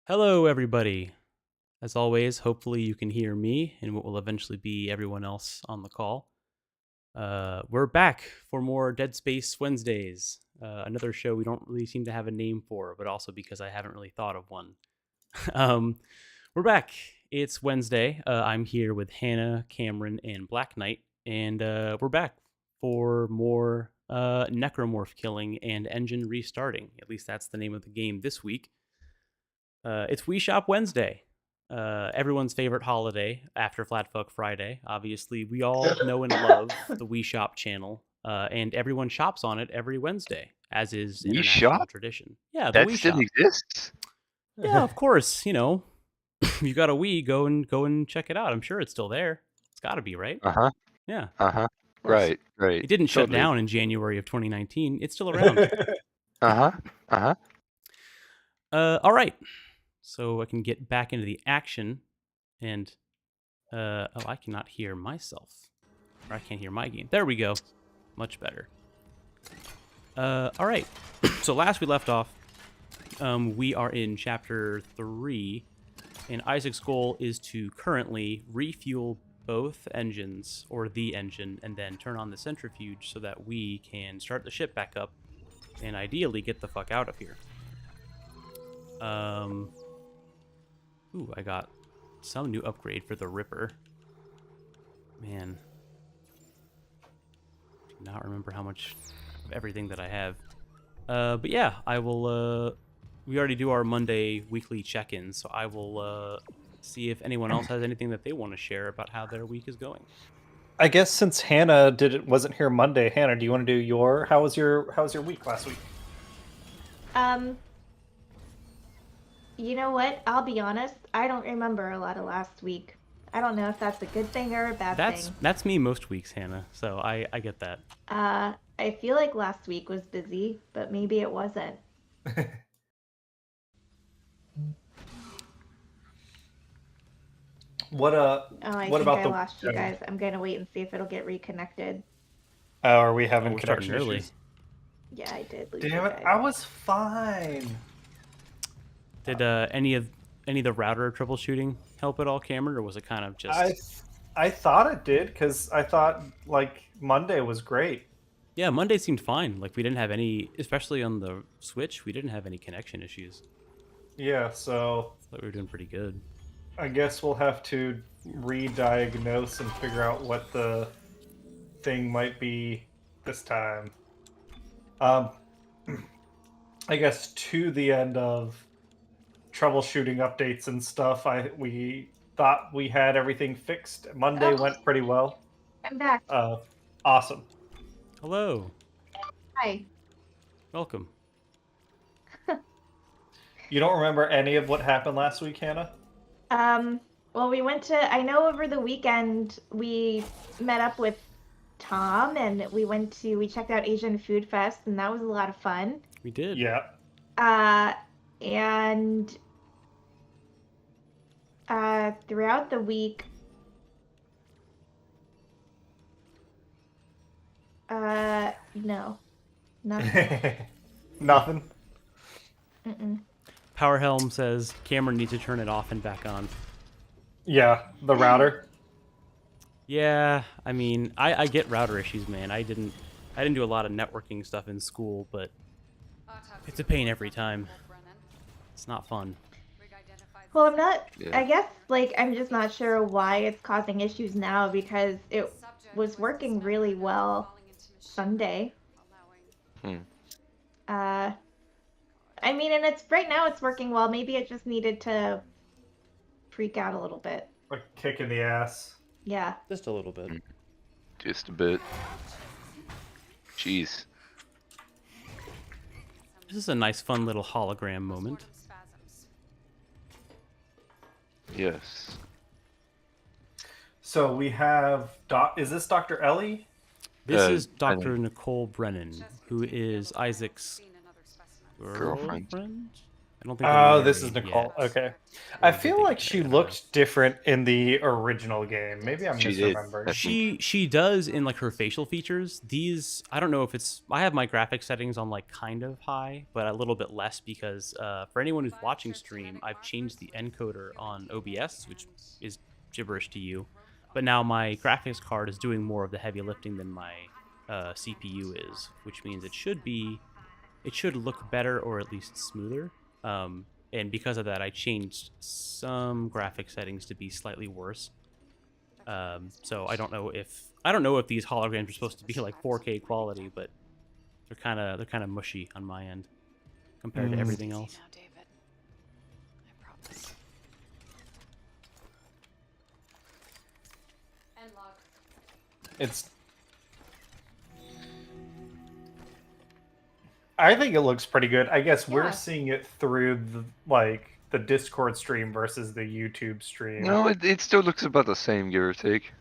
Hello, everybody. As always, hopefully you can hear me and what will eventually be everyone else on the call. We're back for more Dead Space Wednesdays, another show we don't really seem to have a name for, but also because I haven't really thought of one. We're back. It's Wednesday. I'm here with Hannah, Cameron, and Black Knight, and we're back for more necromorph killing and engine restarting. At least that's the name of the game this week. It's We Shop Wednesday, everyone's favorite holiday after Flatfuck Friday. Obviously, we all know and love the We Shop channel, and everyone shops on it every Wednesday, as is We international Shop? tradition. Yeah, the That We still Shop. exists? Yeah, of course. You know, you got a Wii, go and check it out. I'm sure it's still there. It's got to be, right? Uh-huh. Yeah. Uh-huh. Of course. Right. It didn't shut Totally. down in January of 2019. It's still around. Uh-huh. Uh-huh. All right. So I can get back into the action, and oh, I cannot hear myself, or I can't hear my game. There we go, much better. All right. So last we left off, we are in chapter 3, and Isaac's goal is to currently refuel both engines, or the engine, and then turn on the centrifuge so that we can start the ship back up, and ideally get the fuck out of here. Ooh, I got some new upgrade for the Ripper. Man. Do not remember how much of everything that I have. But yeah, I will, we already do our Monday weekly check-ins, so I will, see if anyone else has anything that they want to share about how their week is going. I guess since Hannah wasn't here Monday, Hannah, do you want to do how was your week last week? You know what? I'll be honest. I don't remember a lot of last week. I don't know if that's a good thing or a bad thing. That's me most weeks, Hannah. So I get that. I feel like last week was busy, but maybe it wasn't. What I lost you guys. I'm gonna wait and see if it'll get reconnected. Are we having connection early? issues? Yeah, I did. Damn it! I was fine. Did any of the router troubleshooting help at all, Cameron, or was it kind of just? I thought it did, because I thought like Monday was great. Yeah, Monday seemed fine. Like we didn't have any, especially on the Switch, we didn't have any connection issues. Yeah, so I thought we were doing pretty good. I guess we'll have to re-diagnose and figure out what the thing might be this time. I guess to the end of troubleshooting updates and stuff, we thought we had everything fixed. Monday went pretty well. I'm back. Awesome. Hello. Hi. Welcome. You don't remember any of what happened last week, Hannah? Well, we went to, I know over the weekend we met up with Tom and we checked out Asian Food Fest and that was a lot of fun. We did. Yeah. And throughout the week, no, nothing. Nothing. Mm-mm. Power Helm says Cameron needs to turn it off and back on. Yeah, the router. Yeah, I mean, I get router issues, man. I didn't do a lot of networking stuff in school, but it's a pain every time. It's not fun. Well, I'm not, Yeah. I guess, like, I'm just not sure why it's causing issues now because it was working really well Sunday. Hmm. I mean, and it's right now it's working well. Maybe it just needed to freak out a little bit. Like kick in the ass. Yeah. Just a little bit. Just a bit. Jeez. This is a nice, fun little hologram moment. Yes. So we have is this Dr. Ellie? This is I Dr. Nicole Brennan, who is Isaac's Girlfriend. girlfriend. I don't think. Oh, they're this is married Nicole. yet. Okay. Or I did feel they like get she married? I don't know. looked different in the original game. Maybe I'm She did. misremembering. She does in like her facial features. These I don't know if it's I have my graphic settings on like kind of high, but a little bit less because for anyone who's watching stream, I've changed the encoder on OBS, which is gibberish to you. But now my graphics card is doing more of the heavy lifting than my CPU is, which means it should look better or at least smoother. And because of that, I changed some graphic settings to be slightly worse. So I don't know if these holograms are supposed to be like 4K quality, but they're kind of mushy on my end compared to everything else. Now, David. I promise. End log. It's. I think it looks pretty good. I guess Yeah. we're seeing it through the Discord stream versus the YouTube stream. No, it still looks about the same, give or take.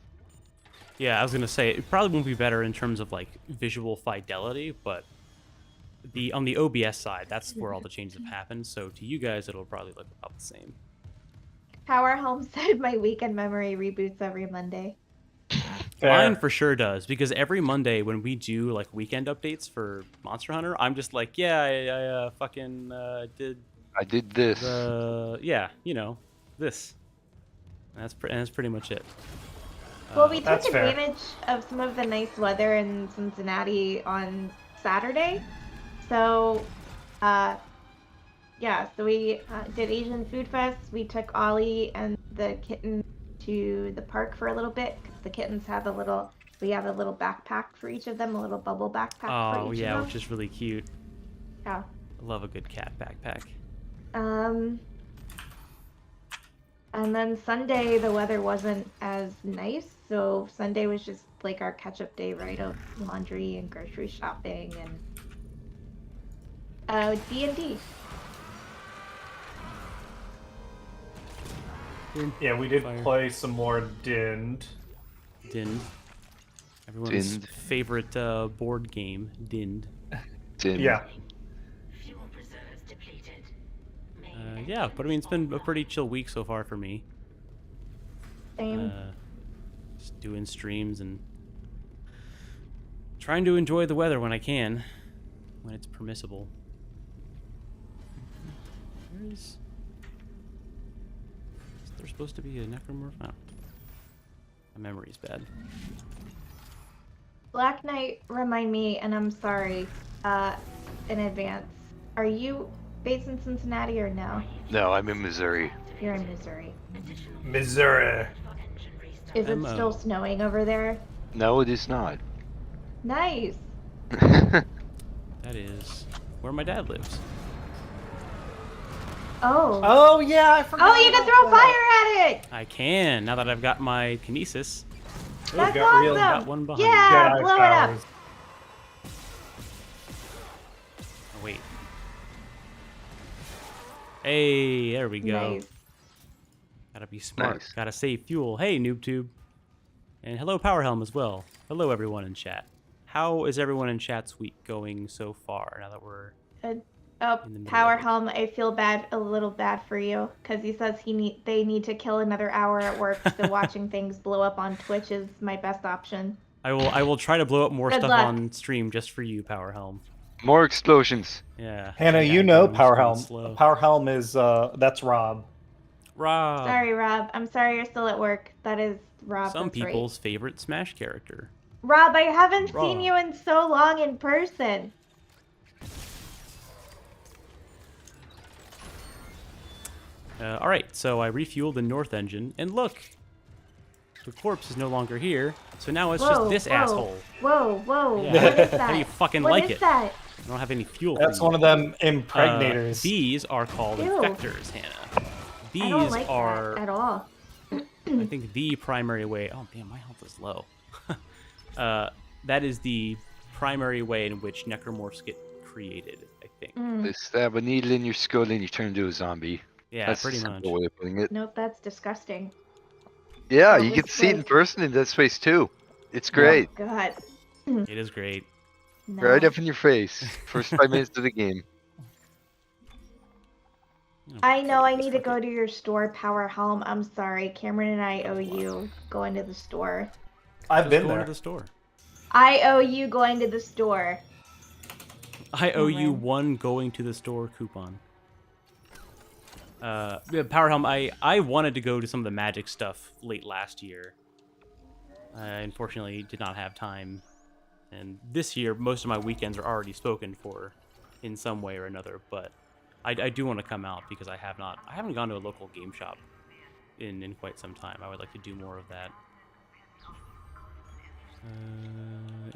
Yeah, I was gonna say it probably won't be better in terms of like visual fidelity, but on the OBS side, that's where all the changes have happened. So to you guys, it'll probably look about the same. Power Home said my weekend memory reboots every Monday. Fair. Mine for sure does, because every Monday when we do like weekend updates for Monster Hunter, I'm just like, yeah, I fucking did I did this. yeah, this. And that's pretty much it. Well, we took That's fair. advantage of some of the nice weather in Cincinnati on Saturday. So, yeah, so we did Asian Food Fest. We took Ollie and the kitten to the park for a little bit. 'Cause the kittens have we have a little backpack for each of them, a little bubble backpack for Oh each yeah, of them. which is really cute. Yeah. I love a good cat backpack. And then Sunday the weather wasn't as nice, so Sunday was just like our catch-up day, right, of laundry and grocery shopping and D&D. Yeah, we did Fire. play some more Dind. Dind. Everyone's Dind. favorite board game, Dind. Dim. Yeah. Yeah, but I mean, it's been a pretty chill week so far for me. Same. Just doing streams and trying to enjoy the weather when I can, when it's permissible. Is there supposed to be a necromorph? Oh. My memory's bad. Black Knight, remind me, and I'm sorry, in advance. Are you based in Cincinnati or no? No, I'm in Missouri. You're in Missouri. Missouri. Is it MO. still snowing over there? No, it is not. Nice. That is where my dad lives. Oh. Oh yeah, I forgot. Oh, you can about throw that. fire at it! I can, now that I've got my kinesis. Ooh, That's got real- awesome! got one behind yeah, Jedi blow it up! powers. Oh, wait. Hey, there we go. Nice. Gotta be smart. Nice. Gotta save fuel. Hey, NoobTube. And hello, Powerhelm, as well. Hello, everyone in chat. How is everyone in chat's week going so far, now that we're Oh, in the middle Power of it? Helm, I feel a little bad for you, because he says they need to kill another hour at work, so watching things blow up on Twitch is my best option. I will try to blow up more Good stuff luck. on stream just for you, Powerhelm. More explosions. Yeah. Hannah, yeah, you know game's going Powerhelm. slow. Powerhelm is that's Rob. Rob. Sorry, Rob. I'm sorry you're still at work. That is Rob. Some that's right. people's favorite Smash character. Rob, I haven't seen Rob. you in so long in person. All right, so I refueled the north engine, and look, the corpse is no longer here. So now it's just this asshole. Whoa. Yeah. What is that? How do you fucking What like is it? that? I don't have any fuel. That's for one you. of them impregnators. These are called Ew. infectors, Hannah. These I don't like are, that at all. I think, the primary way. Oh, damn, my health is low. That is the primary way in which necromorphs get created, I think. They stab a needle in your skull and you turn into a zombie. Yeah, That's pretty the much. simple way of putting it. Nope, that's disgusting. Yeah, So you it get was to see it in like- person in Dead Space 2. It's great. Oh, God. It is great. No. Right up in your face. First 5 minutes of the game. You I know I fuck need to it. go to your store, Power Helm. I'm sorry. Cameron and I owe you going to the store. I've Just been going there. to the store. I owe you going to the store. I owe you Cameron. one going to the store coupon. Yeah, Powerhelm, I wanted to go to some of the magic stuff late last year. I unfortunately did not have time. And this year, most of my weekends are already spoken for in some way or another. But I do want to come out because I haven't gone to a local game shop in quite some time. I would like to do more of that.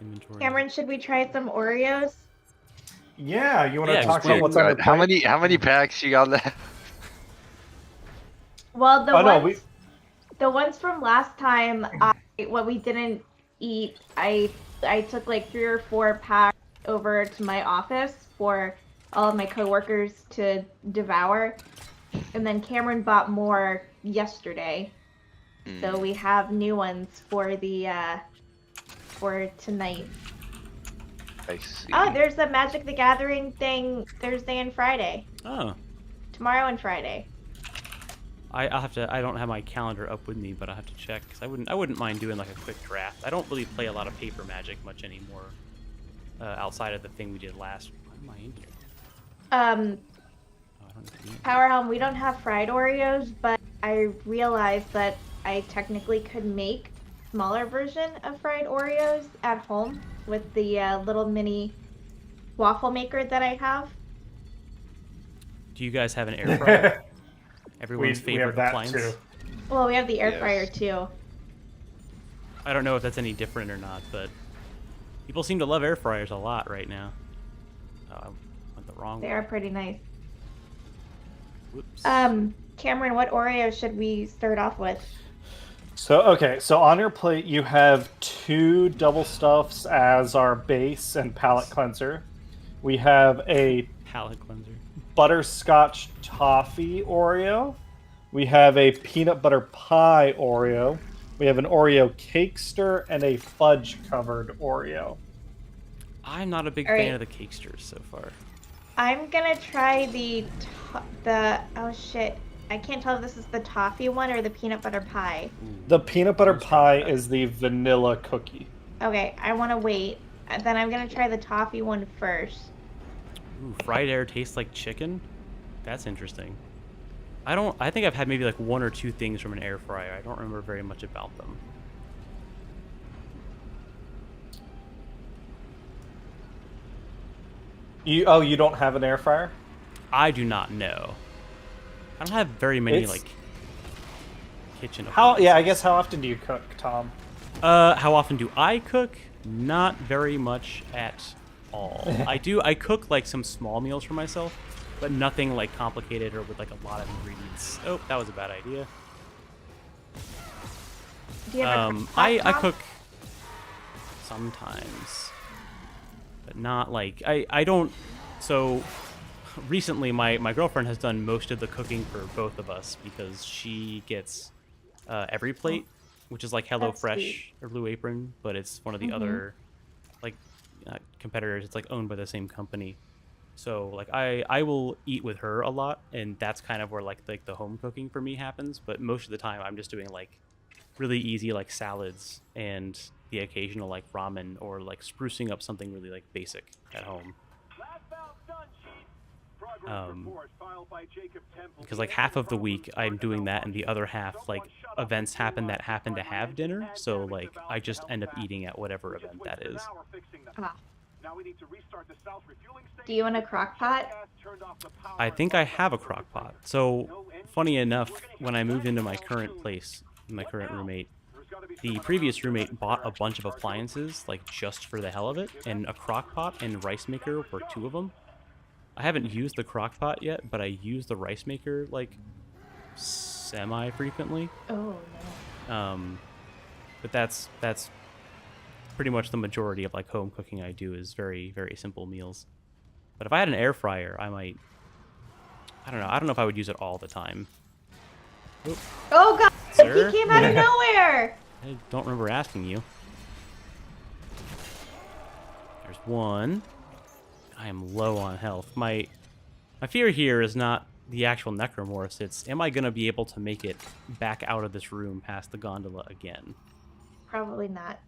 Inventory. Cameron, should we try some Oreos? Yeah, you want to Yeah, talk explain. about what's on your How plate? many packs you got left? Well, Oh, no, the ones from last time, what we didn't eat, I took like 3 or 4 packs over to my office for all of my coworkers to devour, and then Cameron bought more yesterday, so we have new ones for the for tonight. I see. Oh, there's the Magic the Gathering thing Thursday and Friday, Oh. tomorrow and Friday. I'll have to. I don't have my calendar up with me, but I will have to check because I wouldn't mind doing like a quick draft. I don't really play a lot of paper Magic much anymore, outside of the thing we did last. Why am I in here? Oh, I don't need to be in here. Power Helm, we don't have fried Oreos, but I realized that I technically could make smaller version of fried Oreos at home with the little mini waffle maker that I have. Do you guys have an air fryer? we Everyone's have favorite that appliance. too. Well, we have the air Yes. fryer too. I don't know if that's any different or not, but people seem to love air fryers a lot right now. Oh, I went the wrong They way. are pretty nice. Whoops. Cameron, what Oreo should we start off with? So on your plate you have 2 double stuffs as our base and palate cleanser. We have a Palate cleanser. butterscotch toffee Oreo. We have a peanut butter pie Oreo. We have an Oreo cakester and a fudge covered Oreo. I'm not a big All right. fan of the cakesters so far. I'm gonna try the oh shit, I can't tell if this is the toffee one or the peanut butter pie. The peanut butter Let's try pie that. is the vanilla cookie. Okay, I want to wait. And then I'm gonna try the toffee one first. Ooh, fried air tastes like chicken? That's interesting. I think I've had maybe like 1 or 2 things from an air fryer. I don't remember very much about them. You don't have an air fryer? I do not know. I don't have very many It's- like kitchen I guess how often do you cook, Tom? How often do I cook? Not very much at all. I cook like some small meals for myself, but nothing like complicated or with like a lot of ingredients. Oh, that was a bad idea. Do you have a I crock-pot? cook sometimes, but not like I don't. So recently my girlfriend has done most of the cooking for both of us because she gets every plate, which is like That's HelloFresh sweet. or Blue Apron, but it's one of the Mhm. other like competitors. It's like owned by the same company. So like I will eat with her a lot, and that's kind of where like the home cooking for me happens. But most of the time, I'm just doing like really easy like salads and the occasional like ramen or like sprucing up something really like basic at home. Because like half of the week I'm doing that, and the other half like events happen that happen to have dinner. So like I just end up eating at whatever event that is. Ah. Do you want a crock pot? I think I have a crock pot. So funny enough, when I moved into my current place, my current roommate, the previous roommate bought a bunch of appliances like just for the hell of it, and a crock pot and rice maker were two of them. I haven't used the crock pot yet, but I use the rice maker like semi frequently. Oh no. But that's pretty much the majority of like home cooking I do is very, very simple meals. But if I had an air fryer, I might. I don't know. I don't know if I would use it all the time. Oop, Oh god! sir? He came out of nowhere! I don't remember asking you. There's one. I am low on health. My fear here is not the actual necromorphs. It's, am I going to be able to make it back out of this room past the gondola again? Probably not.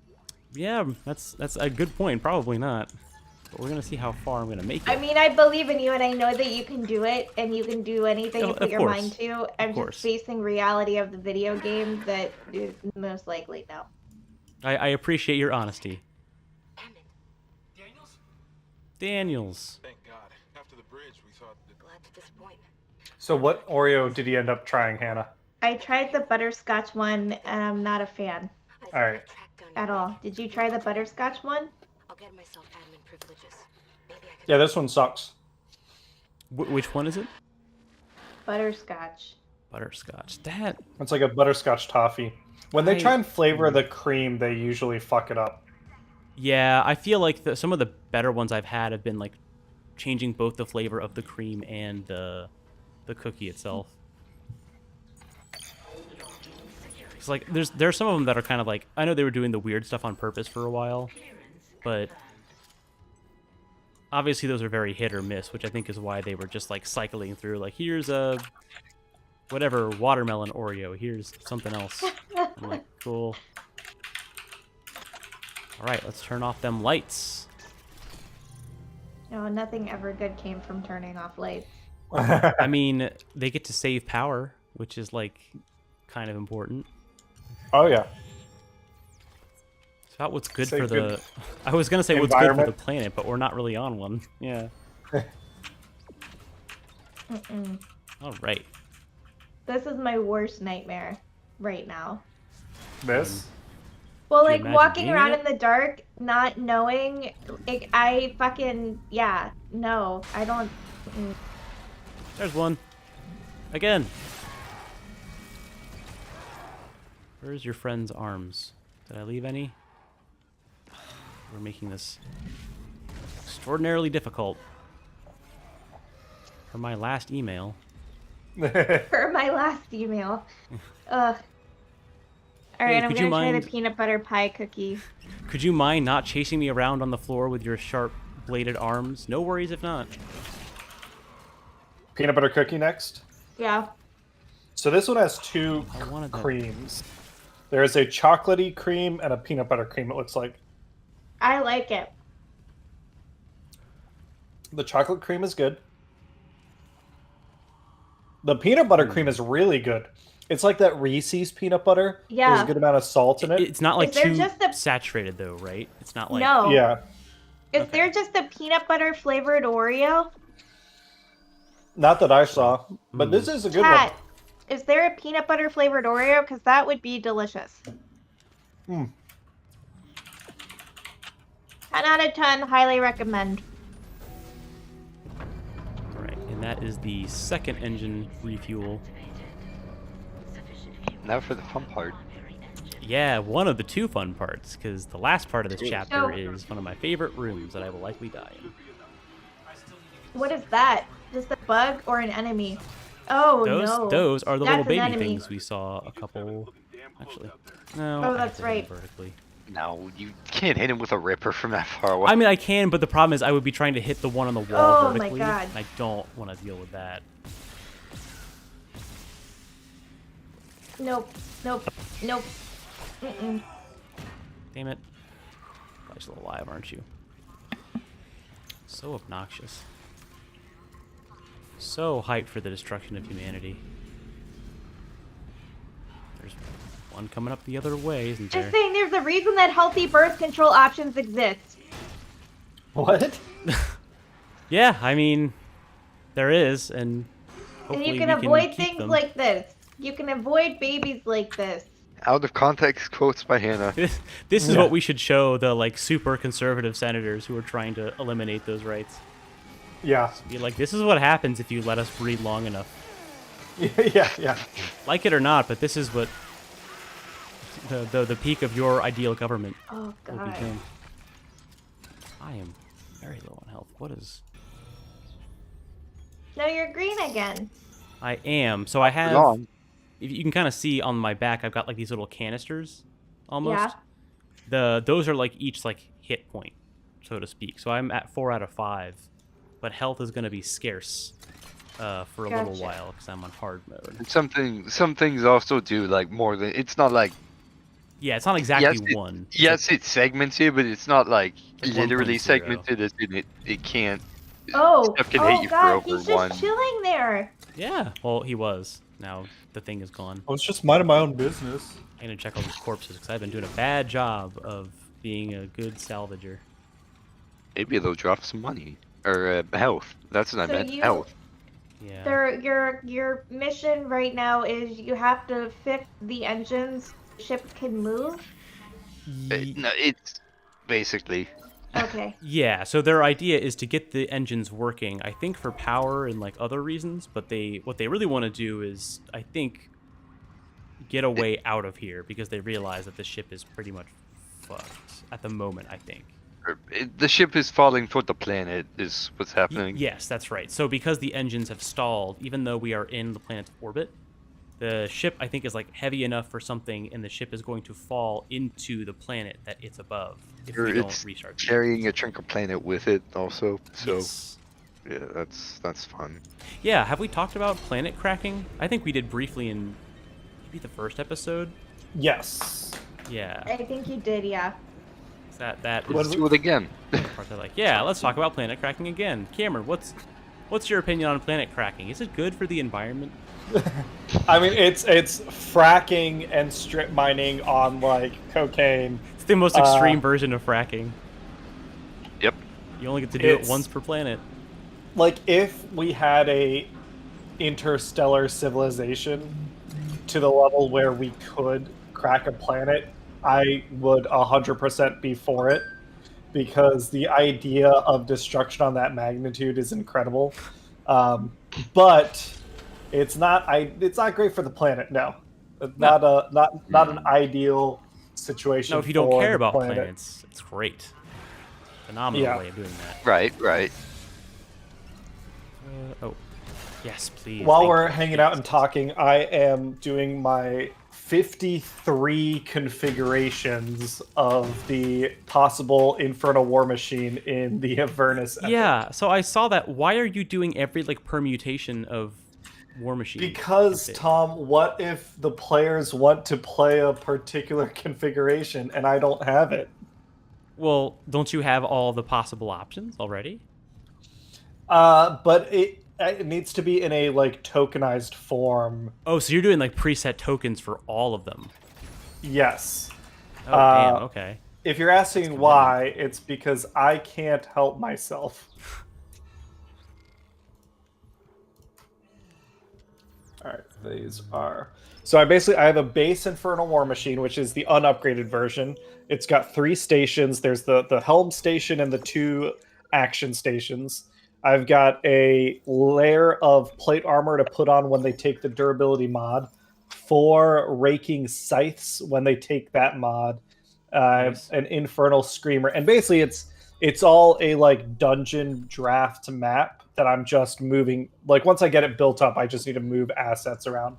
Yeah, that's a good point. Probably not. But we're going to see how far I'm going to make it. I mean, I believe in you, and I know that you can do it, and you can do anything you Of put your course. mind to. I'm course. just facing reality of the video game that is most likely no. I appreciate your honesty. Daniels. Thank God. After the bridge, we thought that... Glad to disappoint. So what Oreo did you end up trying, Hannah? I tried the butterscotch one, and I'm not a fan All right. at all. Did you try the butterscotch one? I'll get myself admin privileges. Maybe I can... Yeah, this one sucks. Which one is it? Butterscotch. Butterscotch. That. It's like a butterscotch toffee. When they I- try and flavor the cream, they usually fuck it up. Yeah, I feel like some of the better ones I've had have been like changing both the flavor of the cream and the cookie itself. It's like there's some of them that are kind of like, I know they were doing the weird stuff on purpose for a while, but obviously those are very hit or miss, which I think is why they were just like cycling through like, here's a whatever watermelon Oreo, here's something else. I'm like, cool. All right, let's turn off them lights. No, nothing ever good came from turning off lights. I mean, they get to save power, which is like kind of important. Oh yeah. It's about what's good Say for good the. I was gonna say what's good for the environment. planet, but we're not really on one. Yeah. Mm-mm. All right. This is my worst nightmare right now. This? Well, Do you like imagine walking being around in in the dark, not knowing, like, I fucking, yeah, no, I don't. There's one. Again. Where's your friend's arms? Did I leave any? We're making this extraordinarily difficult. For my last email. Per my last email. Ugh. Alright, I'm could you gonna try mind- the peanut butter pie cookie. Could you mind not chasing me around on the floor with your sharp bladed arms? No worries if not. Peanut butter cookie next. Yeah. So this one has two I wanted that. creams. There is a chocolatey cream and a peanut butter cream, it looks like. I like it. The chocolate cream is good. The peanut butter cream is really good. It's like that Reese's peanut butter. There's Yeah. a good amount of salt in it. It's not like Is there too just a- saturated though, right? It's not like No. Yeah. Is Okay. there just a peanut butter flavored Oreo? Not that I saw. But this is a good Cat, is there a peanut butter flavored Oreo? Because that would be delicious. one. 10 out of 10, highly recommend. All right, and that is the second engine refuel. Now for the fun part. Yeah, one of the two fun parts, because the last part of this chapter So- is one of my favorite rooms that I will likely die in. What is that? just a bug or an enemy? Oh no. Those are the That's little an baby enemy. things we saw a couple. Actually, no. Oh, I have that's to hit 'em right. vertically. No, you can't hit him with a ripper from that far away. I mean, I can, but the problem is I would be trying to hit the one on the wall Oh my vertically. God. And I don't want to deal with that. Nope. Nope. Nope. Mm-mm. Damn it. Probably still alive, aren't you? So obnoxious. So hyped for the destruction of humanity. There's one coming up the other way, isn't there? Just saying, there's a reason that healthy birth control options exist. What? Yeah, I mean, there is, and And hopefully you can we avoid can keep things them. like this. You can avoid babies like this. Out of context quotes by Hannah. This is Yeah. what we should show the like super conservative senators who are trying to eliminate those rights. Yeah. Be like, this is what happens if you let us breed long enough. Yeah. Like it or not, but this is what the peak of your ideal government Oh will god. become. I am very low on health. What is? No, you're green again. I am. So I have. Wrong. You can kind of see on my back, I've got like these little canisters, almost. Yeah. Those are like each like hit point, so to speak. So I'm at 4 out of 5, but health is going to be scarce for a little Gotcha. while because I'm on hard mode. And some things also do like more than it's not like Yeah, it's not exactly one. It's yes, it segments you, but it's not like Like literally 1.0. segmented as in it can't. Oh, Stuff can oh hit you god, for over he's just one. chilling there. like, yeah. Well, he was. Now the thing is gone. I was just minding my own business. I'm gonna check all these corpses because I've been doing a bad job of being a good salvager. Maybe they'll drop some money or health. That's what I So meant. you- Health. Yeah. Your mission right now is you have to fix the engines. The ship can move. No, it's basically. Okay. Yeah, so their idea is to get the engines working, I think for power and like other reasons, but what they really want to do is, I think, get a way out of here because they realize that the ship is pretty much fucked at the moment, I think. The ship is falling toward the planet. Is what's happening. Yes, that's right. So because the engines have stalled, even though we are in the planet's orbit, the ship, I think, is like heavy enough for something, and the ship is going to fall into the planet that it's above if we don't It's restart. the carrying a chunk of planet with it also. So Yes. yeah, that's fun. Yeah, have we talked about planet cracking? I think we did briefly in maybe the first episode. Yes. Yeah, I think you did, yeah. that Let's is do it again. the part that like, yeah, let's talk about planet cracking again. Cameron, what's your opinion on planet cracking? Is it good for the environment? I mean, it's fracking and strip mining on like cocaine. It's the most extreme version of fracking. Yep. You only get to do it It's- once per planet. Like if we had a interstellar civilization to the level where we could crack a planet, I would 100% be for it because the idea of destruction on that magnitude is incredible. But it's not great for the planet. No, not an ideal situation. No, if you don't for care the about planet. planets, it's great. Phenomenal Yeah. way of doing that. Right. Oh, yes, please. While Thank we're you. hanging out and talking, I am doing my 53 configurations of the possible Infernal War Machine in the Avernus epic. Yeah, so I saw that. Why are you doing every like permutation of War Machine? Because, epic? Tom, what if the players want to play a particular configuration and I don't have it? Well, don't you have all the possible options already? But it needs to be in a like tokenized form. Oh, so you're doing like preset tokens for all of them. Yes. Oh, damn, okay. If you're asking why, it's because I can't help myself. All right, these are. So I have a base Infernal War Machine, which is the unupgraded version. It's got 3 stations. There's the helm station and the 2 action stations. I've got a layer of plate armor to put on when they take the durability mod, 4 raking scythes when they take that mod, Nice. an infernal screamer, and basically it's It's all a like dungeon draft map that I'm just moving. Like once I get it built up, I just need to move assets around.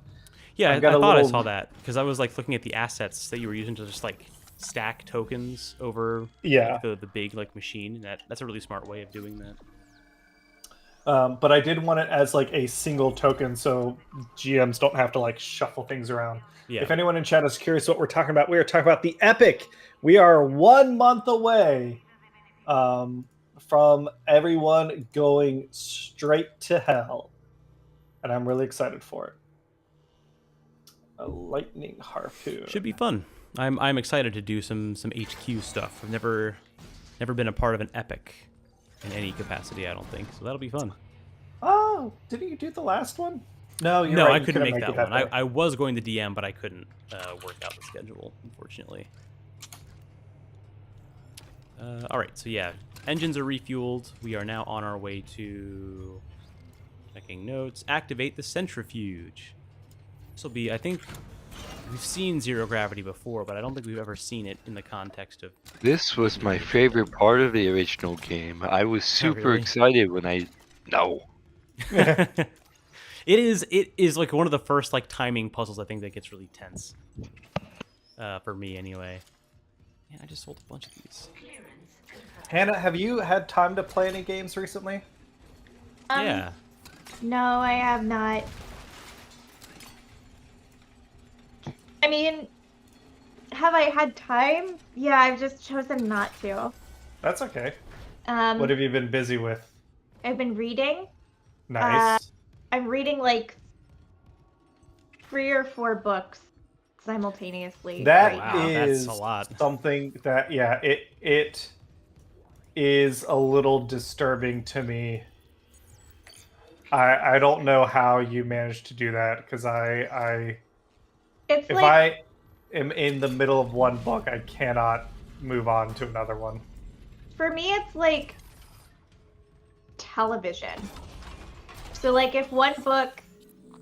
Yeah, I've got I a thought I little- saw that because I was like looking at the assets that you were using to just like stack tokens over Yeah. like, the big like machine. And that's a really smart way of doing that. But I did want it as like a single token, so GMs don't have to like shuffle things around. Yeah. If anyone in chat is curious what we're talking about, we are talking about the Epic. We are 1 month away from everyone going straight to hell, and I'm really excited for it. A lightning harpoon Should be fun. I'm excited to do some HQ stuff. I've never been a part of an epic in any capacity, I don't think. So that'll be fun. Oh, didn't you do the last one? No, you're No, right, I you couldn't make that one. day. I was going to DM, but I couldn't work out the schedule, unfortunately. All right, so yeah, engines are refueled. We are now on our way to checking notes. Activate the centrifuge. This will be, I think, we've seen zero gravity before, but I don't think we've ever seen it in the context of. This was my favorite part of the original game. I was super really? excited when I. No. It is like one of the first like timing puzzles I think that gets really tense. For me anyway. Man, I just sold a bunch of these. Hannah, have you had time to play any games recently? Yeah. No, I have not. I mean, have I had time? Yeah, I've just chosen not to. That's okay. Um, What have you been busy with? I've been reading. Nice. I'm reading like 3 or 4 books simultaneously. That right Wow, now. is that's a lot. something that it is a little disturbing to me. I don't know how you managed to do that because It's if like I am in the middle of one book, I cannot move on to another one. for me, it's like television. So like if one book,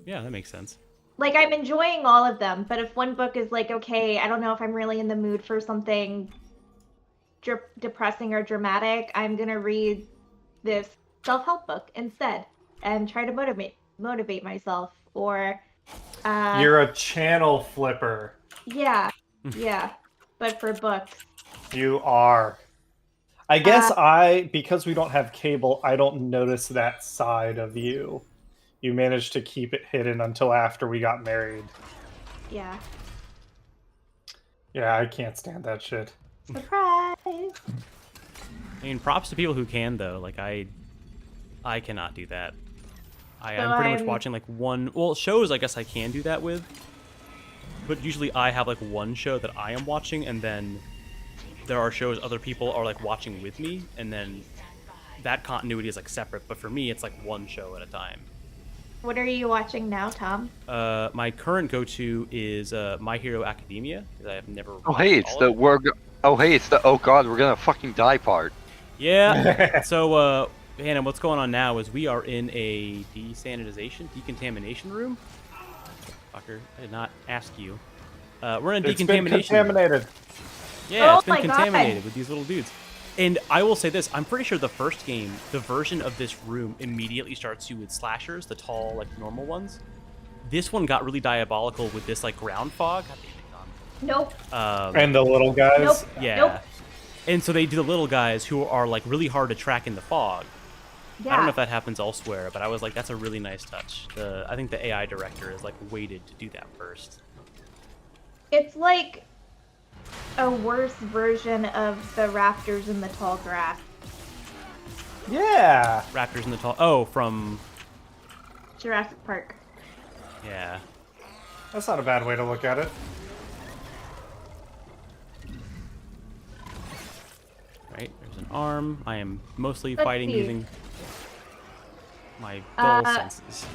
Yeah, that makes sense. like I'm enjoying all of them, but if one book is like, okay, I don't know if I'm really in the mood for something depressing or dramatic, I'm gonna read this self-help book instead and try to motivate myself. Or You're a channel flipper. yeah, but for books. You are. I guess because we don't have cable, I don't notice that side of you. You managed to keep it hidden until after we got married. Yeah. Yeah, I can't stand that shit. Surprise! I mean, props to people who can though. Like I cannot do that. I'm pretty much watching like one. Well, shows I guess I can do that with, but usually I have like one show that I am watching, and then there are shows other people are like watching with me, and then that continuity is like separate. But for me, it's like one show at a time. What are you watching now, Tom? My current go-to is My Hero Academia, because I have never. Oh hey, it's the oh god, we're gonna fucking die part. Yeah. So, Hannah, what's going on now is we are in a decontamination room. Fucker, I did not ask you. We're in a It's been decontamination. contaminated. Yeah, it's Oh been my contaminated God. with these little dudes. And I will say this, I'm pretty sure the first game, the version of this room immediately starts you with slashers, the tall, like, normal ones. This one got really diabolical with this, like, ground fog. God damn it, Nope. And the little guys. Nope. yeah. Nope. And so they do the little guys who are, like, really hard to track in the fog. Yeah. I don't know if that happens elsewhere, but I was like, that's a really nice touch. I think the AI director is, like, waited to do that first. It's like a worse version of the raptors in the tall grass. Yeah. Raptors in the tall... Oh, from... Jurassic Park. Yeah. That's not a bad way to look at it. Right, there's an arm. I am mostly Let's fighting see. using my dull Uh, senses.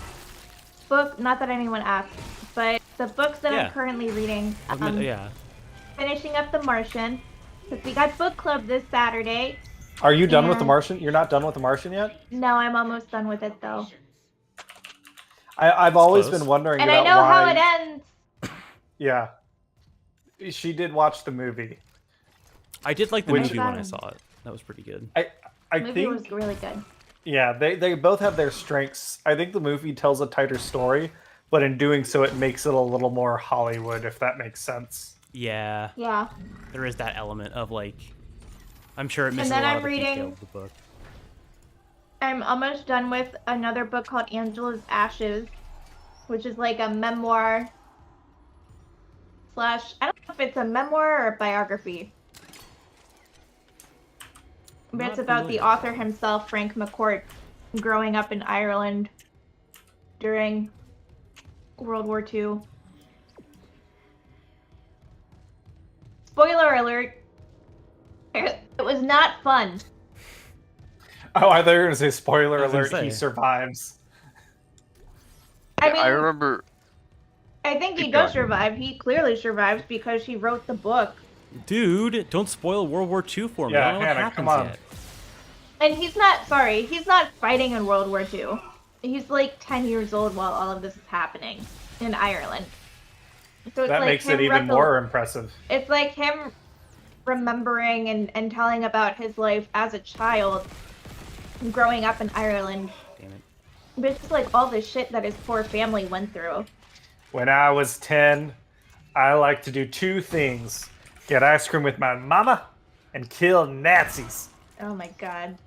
Book, not that anyone asked, but the books that Yeah. I'm currently reading, Yeah. finishing up The Martian, because we got book club this Saturday. Are you done with The And- Martian? You're not done with The Martian yet? No, I'm almost done with it though. I've always close. been wondering And I about know why... how it ends. Yeah. She did watch the movie. I did like the Which- movie when I saw it. That was pretty good. I The movie think was really good. yeah, they both have their strengths. I think the movie tells a tighter story, but in doing so, it makes it a little more Hollywood, if that makes sense. Yeah, Yeah. there is that element of like, I'm sure it misses a then lot I'm of the detail reading- of the book. I'm almost done with another book called Angela's Ashes, which is like a memoir / I don't know if it's a memoir or a biography. But Not it's about the familiar. author himself, Frank McCourt, growing up in Ireland during World War II. Spoiler alert. It was not fun. Oh, I thought you were gonna say spoiler I was gonna alert. He say. survives. I mean, I remember. I think he Keep does going. survive. He clearly survives because he wrote the book. Dude, don't spoil World War II for me. Yeah, I don't know Hannah, what happens come on. yet. And he's not fighting in World War II. He's like 10 years old while all of this is happening in Ireland. So it's That like makes him it even more impressive. It's like him remembering and telling about his life as a child growing up in Ireland. Damn it. But it's just like all the shit that his poor family went through. When I was 10, I liked to do two things: get ice cream with my mama and kill Nazis. Oh my god.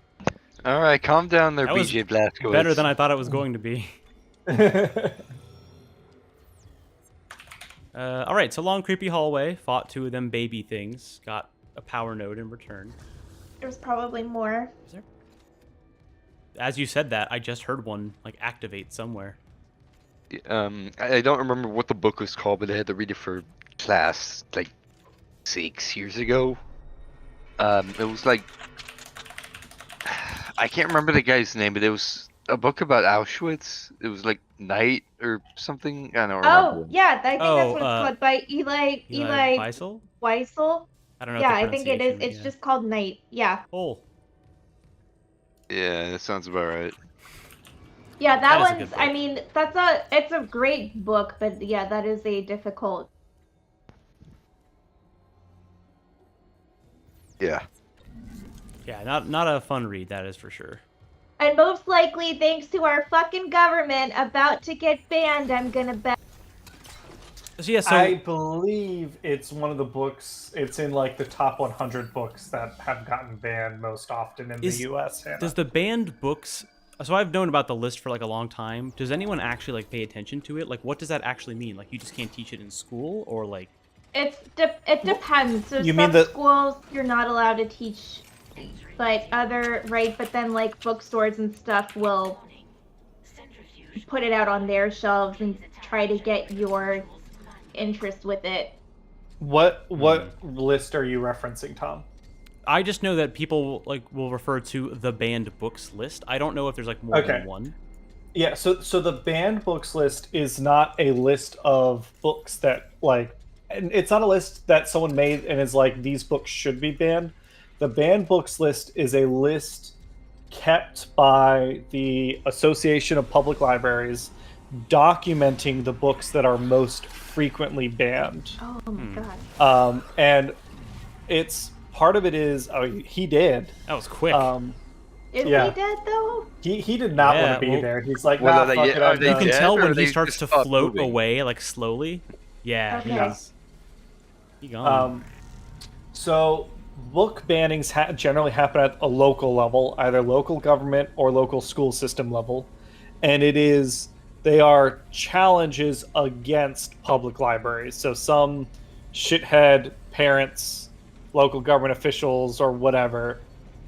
All right, calm down there, That was BJ Blazkowicz. Better than I thought it was going to be. All right, so long creepy hallway. Fought two of them baby things. Got a power node in return. There's probably more. Is there? As you said that, I just heard one like activate somewhere. I don't remember what the book was called, but I had to read it for class like 6 years ago. It was like I can't remember the guy's name, but it was a book about Auschwitz. It was like Night or something. I don't remember. Oh, yeah, I think that's what it's Oh, called by Eli Weisel? Weisel. I don't know. Yeah, what the I think it is. pronunciation It's just called Night. Yeah. Oh, Yeah, that sounds about right. Yeah, That that is a one's. good I book. mean, it's a great book, but yeah, that is a difficult. Yeah. yeah, not a fun read. That is for sure. And most likely, thanks to our fucking government about to get banned, I'm gonna bet. So yeah, so I believe it's one of the books. It's in like the top 100 books that have gotten banned most often in the U.S. Hannah. does the banned books? So I've known about the list for like a long time. Does anyone actually like pay attention to it? Like, what does that actually mean? Like, you just can't teach it in school, or like? It depends. So You some mean the- schools you're not allowed to teach, but but then like bookstores and stuff will put it out on their shelves and try to get your interest with it. What list are you referencing, Tom? I just know that people like will refer to the banned books list. I don't know if there's like more Okay. than one. Yeah, so the banned books list is not a list of books that like, and it's not a list that someone made and is like these books should be banned. The banned books list is a list kept by the Association of Public Libraries, documenting the books that are most frequently banned. Oh my god. And it's part of it is he did. That was quick. Is yeah. he dead though? He did not Yeah, want to be well- there. He's like, Well, nah, are they- fuck it, are I'm they you done. can dead, tell or when they he starts just to stopped float moving? away, like slowly. Yeah, Okay. he gone. So book bannings generally happen at a local level, either local government or local school system level, and they are challenges against public libraries. So some shithead parents, local government officials, or whatever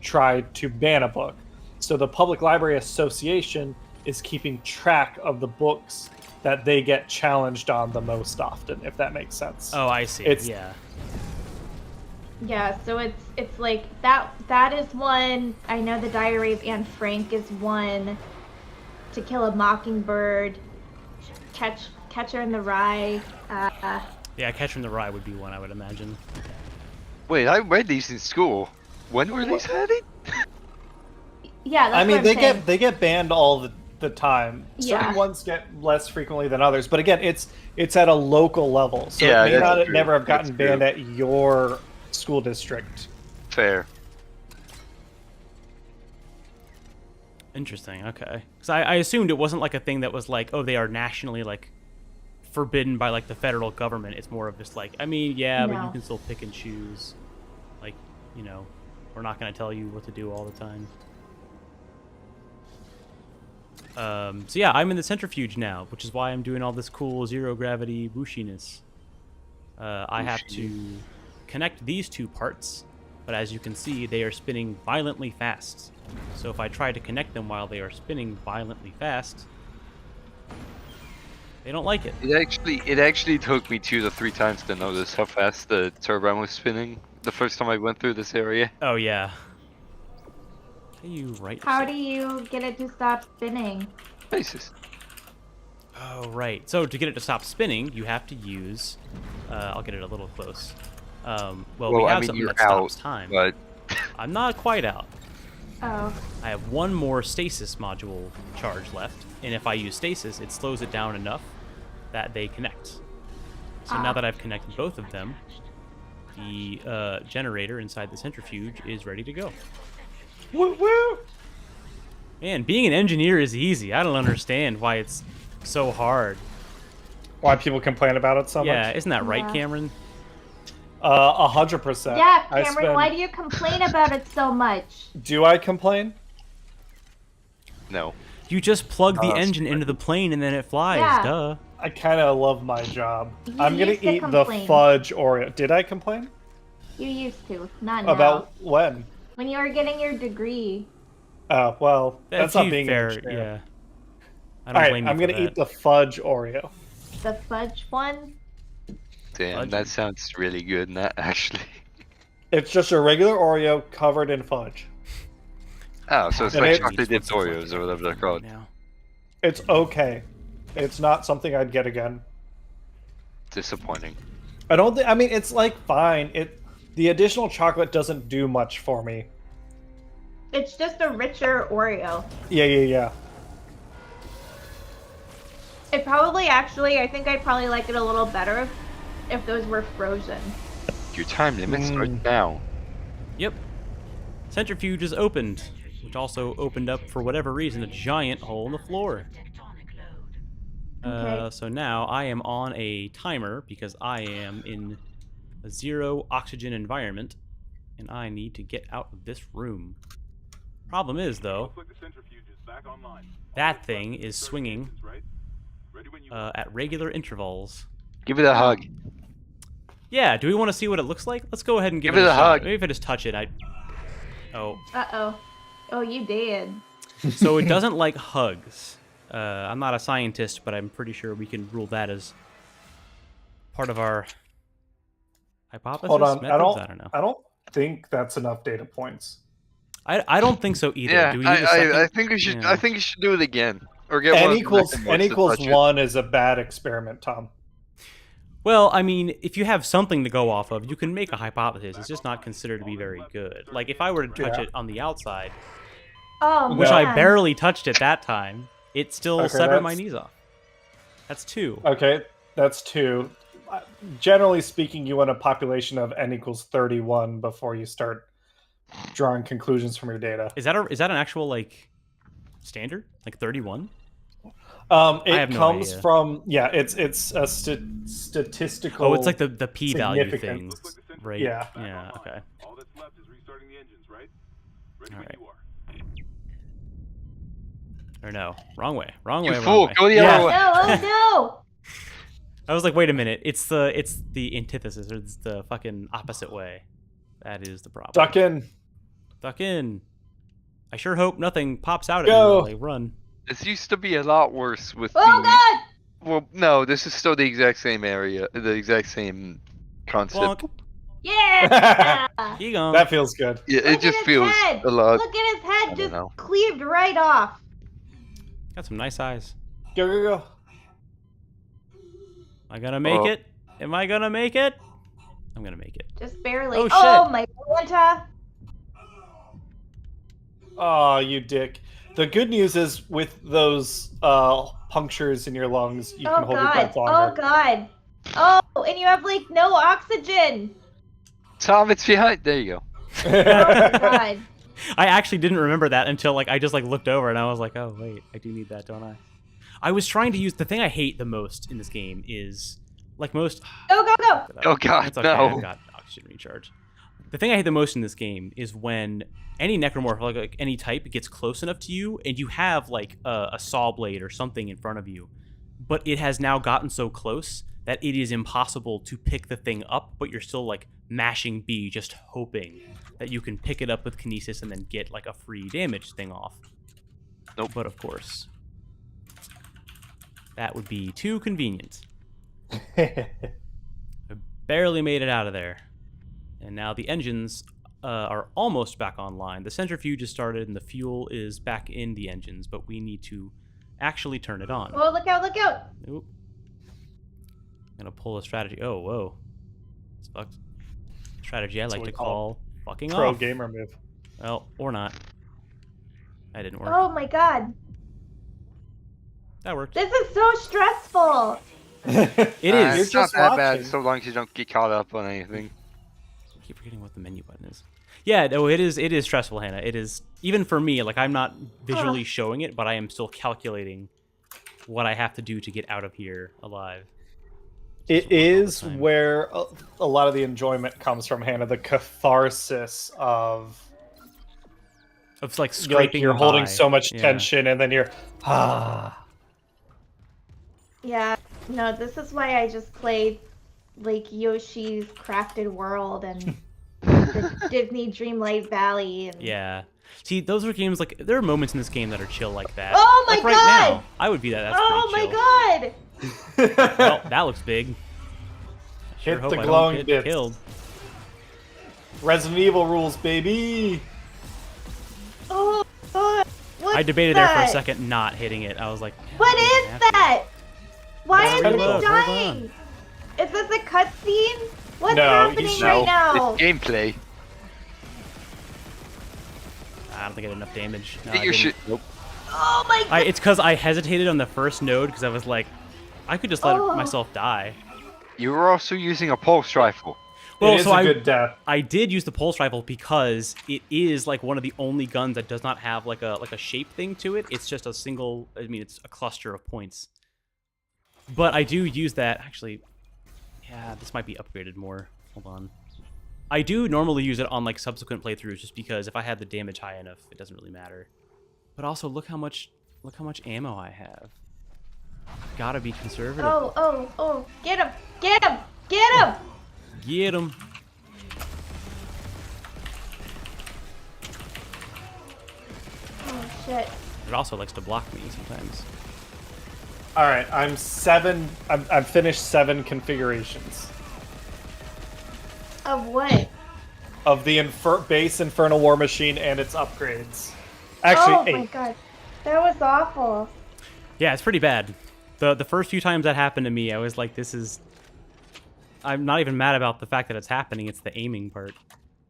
tried to ban a book. So the Public Library Association is keeping track of the books that they get challenged on the most often, if that makes sense. Oh, I see. it's- Yeah. Yeah, so it's like that is one. I know the Diary of Anne Frank is one. To Kill a Mockingbird, Catcher in the Rye. Yeah, Catcher in the Rye would be one, I would imagine. Wait, I read these in school. When were these added? Yeah, that's I mean, what I'm saying. they get banned all the time. Yeah. Certain ones get less frequently than others, but again, it's at a local level, so Yeah, it may that's not true. never have That's gotten true. banned at your school district. Fair. Interesting. Okay. Because I assumed it wasn't like a thing that was like, oh, they are nationally like forbidden by like the federal government. It's more of just like, I mean, yeah, but you No. can still pick and choose. Like, you know, we're not going to tell you what to do all the time. So yeah, I'm in the centrifuge now, which is why I'm doing all this cool zero gravity whooshiness. I have to connect these two parts, but as you can see, they are spinning violently fast. So if I try to connect them while they are spinning violently fast, they don't like it. It actually took me 2 to 3 times to notice how fast the turbine was spinning the first time I went through this area. Oh yeah. How do you write? How do you get it to stop spinning? Basis. Oh right. So to get it to stop spinning, you have to use. I'll get it a little close. Well, we I have mean, something you're that stops out, time. but I'm not quite out. Oh. I have one more stasis module charge left, and if I use stasis, it slows it down enough that they connect. So now that I've connected both of them, the generator inside the centrifuge is ready to go. Woo woo! Man, being an engineer is easy. I don't understand why it's so hard. Why people complain about it so Yeah, much? isn't that right, Yeah. Cameron? 100%. Yeah, I Cameron, spend- why do you complain about it so much? Do I complain? no. You just plug the that's engine into the plane and then it flies, Yeah. duh. I kind of love my job. You I'm gonna used to eat complain. the fudge Oreo. Did I complain? You used to, not now. About when? When you were getting your degree. Oh, well, that's To not be being fair, an engineer. yeah. I don't Alright, blame you I'm for gonna that. eat the fudge Oreo. The fudge one? Damn, Fudge. that sounds really good, actually. It's just a regular Oreo covered in fudge. Oh, so it's And like it- chocolate dipped What's it like Oreos or whatever they're called. now? It's okay. It's not something I'd get again. Disappointing. I don't think. I mean, it's like fine. The additional chocolate doesn't do much for me. It's just a richer Oreo. Yeah. It probably actually, I think I'd probably like it a little better if those were frozen. Your time limit starts now. Yep. Centrifuge is opened, which also opened up, for whatever reason, a giant hole in the floor. Okay. So now I am on a timer because I am in a zero oxygen environment, and I need to get out of this room. Problem is, though, Looks like the centrifuge is back online. that thing is swinging Engines, right? Ready when you are. at regular intervals. Give it a hug. Yeah, do we want to see what it looks like? Let's go ahead and give Give it it a a shot. hug. Maybe if I just touch it, Oh, Uh-oh. Oh, you did. so it doesn't like hugs. I'm not a scientist, but I'm pretty sure we can rule that as part of our hypothesis. Hold on. Methods? I don't know. I don't think that's enough data points. I don't think so either. Yeah, Do we need a second? I think we should. Yeah. I think you should do it again, or get N one. equals of the N second equals ones to touch it. 1 is a bad experiment, Tom. Well, I mean, if you have something to go off of, you can make a hypothesis. It's just not considered to be very good. Like, if I were to touch Yeah. it on the outside, Oh, which No. I man. barely touched at that time, it still Okay, severed my that's- knees off. That's 2. Okay, that's 2. Generally speaking, you want a population of N equals 31 before you start drawing conclusions from your data. Is that an actual, like, standard? Like 31? It have no comes idea. from it's a statistical. Oh, it's like the p-value thing, significance. Looks like the centrifuge right? Yeah. is back Yeah, online. okay. All that's left is restarting the engines, right? Ready when Alright. you are. Or no, wrong way. Wrong You way, wrong fool! way. Go the Yeah. other way. No, oh I was like, wait a minute. It's the antithesis, or it's the fucking opposite way. That is the problem. Duck in. Duck in. I sure hope nothing pops out at Go. me while I run. This used to be a lot worse with no! Oh, the. God! Well, no, this is still the exact same area, the exact same concept. Bonk. Yeah! You gone. That feels good. Yeah, Look it at just his feels head. a lot. Look at his head don't just know. cleaved right off. Got some nice eyes. Go. Am I gonna make Oh. it? Am I gonna make it? I'm gonna make it. Just barely. Oh, Oh, shit. my Santa. Oh, you dick. The good news is with those punctures in your lungs, you can Oh, hold your God. breath Oh, longer. God. Oh, and you have, like, no oxygen. Tom, it's behind. There you go. Oh, my God. I actually didn't remember that until like I just like looked over and I was like, oh wait, I do need that, don't I? I was trying to use the thing I hate the most in this game is like most. Go, go, go! Oh god, It's okay. no. I've got oxygen recharge. The thing I hate the most in this game is when any necromorph, like any type, gets close enough to you and you have like a saw blade or something in front of you, but it has now gotten so close that it is impossible to pick the thing up, but you're still like mashing B, just hoping that you can pick it up with kinesis and then get like a free damage thing off. Nope. But of course, that would be too convenient. I barely made it out of there. And now the engines are almost back online. The centrifuge has started and the fuel is back in the engines, but we need to actually turn it on. Oh, look out, look out! Oop. I'm gonna pull a strategy. Oh, whoa. It's fucked. Strategy I That's like what to we call call fucking Pro off. gamer move. Well, or not. That didn't work. Oh my god. That worked. This is so stressful! It is. You're It's not just that bad, watching. so long as you don't get caught up on anything. I keep forgetting what the menu button is. Yeah, no, it is stressful, Hannah. It is, even for me, like I'm not visually showing it, but I am still calculating what I have to do to get out of here alive. It is where a lot of the enjoyment comes from, Hannah. The catharsis of It's like scraping you're holding by. so much Yeah. tension, and then you're Yeah, no, this is why I just played like Yoshi's Crafted World and the Disney Dreamlight Valley. And... Yeah. See, those are games like there are moments in this game that are chill like that. Oh my like right god! now, I would be that. That's Oh pretty my chill. god! Well, that looks big. I sure Hit hope the I glowing don't get bits. killed. Resident Evil rules, baby. Oh god! What's I debated there for a that? second not hitting it. I was like, What I is don't have to. that? Why Gotta isn't reload, it hold dying? Is this a cutscene? What's No, happening he's- right now? It's gameplay. I don't think I did enough damage. No, Get I your didn't. shit. Nope. Oh my god! It's because I hesitated on the first node because I was like, I could just let Oh. myself die. You were also using a pulse rifle. Well, it is so a good death. I did use the pulse rifle because it is like one of the only guns that does not have like a shape thing to it. It's just a single. I mean, it's a cluster of points. But I do use that actually. Yeah, this might be upgraded more. Hold on. I do normally use it on like subsequent playthroughs just because if I had the damage high enough, it doesn't really matter. But also look how much ammo I have. Gotta be conservative. Oh! Get him! Get him! Get him! Get him. Oh shit! It also likes to block me sometimes. All right, I'm finished 7 configurations Of what? of the base Infernal War Machine and its upgrades. Actually, oh 8. my god, that was awful. Yeah, it's pretty bad. The first few times that happened to me, I was like, this is... I'm not even mad about the fact that it's happening, it's the aiming part.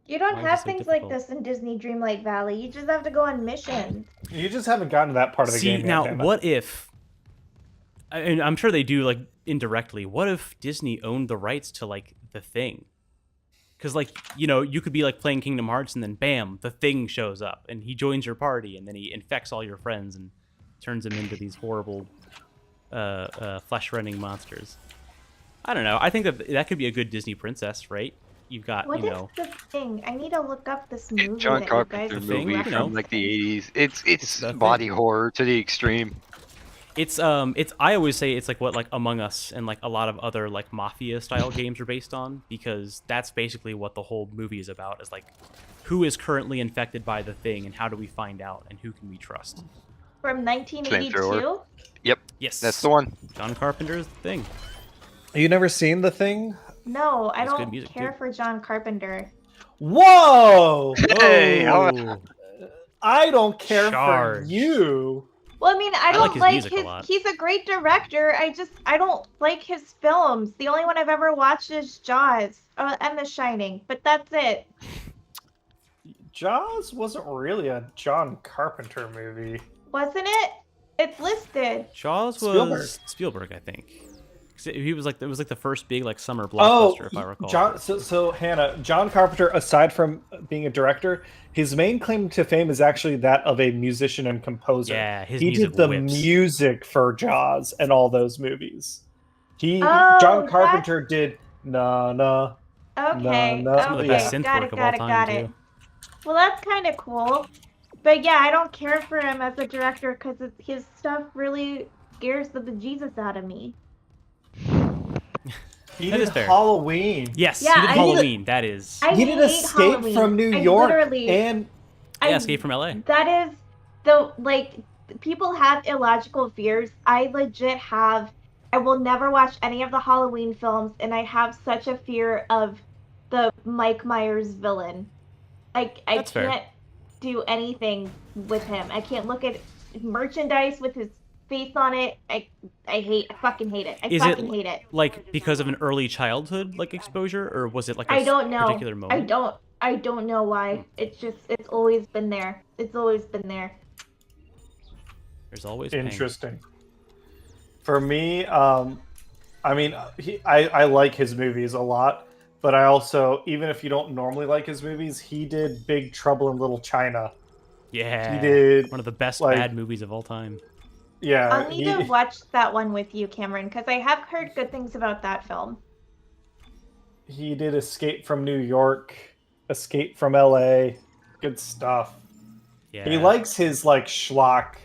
You don't Why is it have so things like difficult? this in Disney Dreamlight Valley. You just have to go on missions. You just haven't gotten to that part of the See, game now, yet. Hannah. what if... And I'm sure they do, like, indirectly. What if Disney owned the rights to, like, the Thing? Because, like, you know, you could be, like, playing Kingdom Hearts, and then, bam, the Thing shows up, and he joins your party, and then he infects all your friends and turns them into these horrible, flesh-rending monsters. I don't know. I think that could be a good Disney princess, right? You've got, What you is know... this thing? I need to look up this movie John that Carpenter you guys Thing, movie you know. from like the 80s. It's the body Thing. horror to the extreme. It's I always say it's like what like Among Us and like a lot of other like mafia style games are based on, because that's basically what the whole movie is about, is like who is currently infected by the Thing and how do we find out and who can we trust. From 1982? Flamethrower. Yep, Yes, that's the one. John Carpenter's The Thing. You never seen The Thing? No, I That's good don't music, care too. for John Carpenter. Whoa! Hey, how Oh! I don't care Charge. for you. Well, I mean, I like don't his like music a his. lot. He's a great director. I don't like his films. The only one I've ever watched is Jaws and The Shining, but that's it. Jaws wasn't really a John Carpenter movie. Wasn't it? It's listed. Jaws was Spielberg. Spielberg, I think. He was like, it was like the first big like summer Oh, blockbuster, if I recall. so Hannah, John Carpenter, aside from being a director, his main claim to fame is actually that of a musician and composer. Yeah, his He music did the whips. music for Jaws and all those movies. Oh, John Carpenter did Na Na. Okay. No, Some of the best yeah. synth Got work it. of all Got it. time Got too. it. Well, that's kind of cool. But yeah, I don't care for him as a director because his stuff really scares the bejesus out of me. He That did is fair. Halloween. Yes, Yeah, he did I- Halloween. That is. I He did hate Escape Halloween. from New I York literally- and Yeah, Escape from LA. That is the like people have illogical fears. I legit have. I will never watch any of the Halloween films, and I have such a fear of the Mike Myers villain. Like I That's fair. can't do anything with him. I can't look at merchandise with his face on it. I fucking hate it. I Is it fucking hate it. like because of an early childhood like exposure, or was it like a I don't know. particular moment? I don't know why. It's always been there. It's always been there. There's always pain. interesting. For me, I mean, I like his movies a lot, but I also, even if you don't normally like his movies, he did Big Trouble in Little China. Yeah, He did, one of the best like- bad movies of all time. Yeah, I'll need to watch that one with you, Cameron, because I have heard good things about that film. he did Escape from New York, Escape from LA, good stuff. Yeah. He likes his like schlock.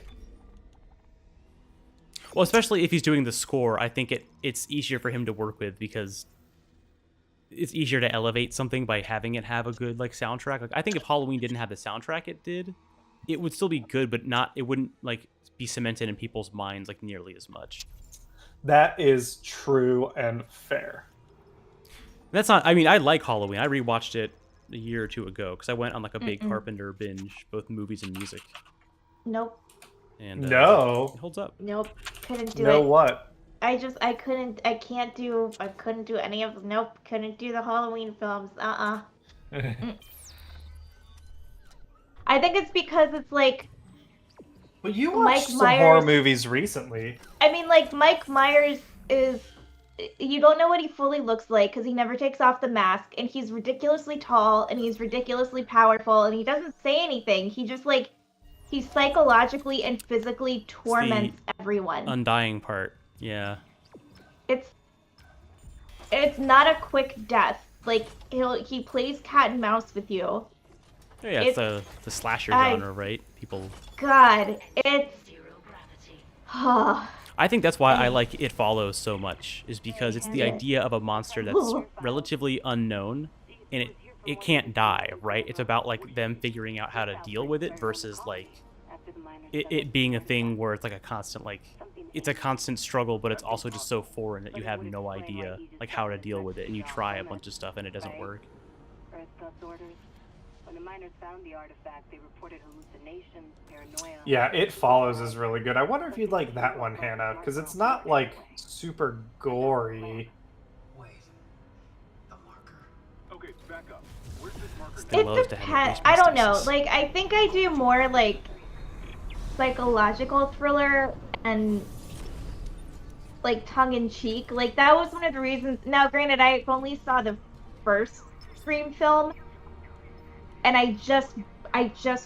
Well, especially if he's doing the score, I think it's easier for him to work with because it's easier to elevate something by having it have a good like soundtrack. Like I think if Halloween didn't have the soundtrack it did, it would still be good, but it wouldn't like be cemented in people's minds like nearly as much. That is true and fair. That's not. I mean, I like Halloween. I rewatched it a year or two ago because I went on like a big Carpenter binge, both movies and music. Nope. And No. it holds up. Nope. Couldn't do Know it. what? I couldn't do any of them. Nope. Couldn't do the Halloween films. I think it's because it's like, But you Mike watched some horror Myers- movies recently. I mean, like, Mike Myers is. You don't know what he fully looks like because he never takes off the mask, and he's ridiculously tall, and he's ridiculously powerful, and he doesn't say anything. He just, like, he psychologically and physically torments everyone. Undying part. Yeah. It's not a quick death. Like, he plays cat and mouse with you. Yeah, it's the slasher I- genre, right? People. God, it's. I think that's why I like It Follows so much, is because it's the idea of a monster that's relatively unknown, and it can't die, right? It's about like them figuring out how to deal with it versus like it being a thing where it's like a constant like it's a constant struggle, but it's also just so foreign that you have no idea like how to deal with it, and you try a bunch of stuff and it doesn't work. When the miners found the artifact, they reported hallucinations, paranoia. Yeah, It Follows is really good. I wonder if you'd like that one, Hannah, because it's not like super gory. Okay, back up. Where's this marker? Still It loves to have depends. a I don't know. stasis. Like, I think I do more like psychological thriller and like tongue in cheek. Like that was one of the reasons. Now, granted, I only saw the first Scream film, and I just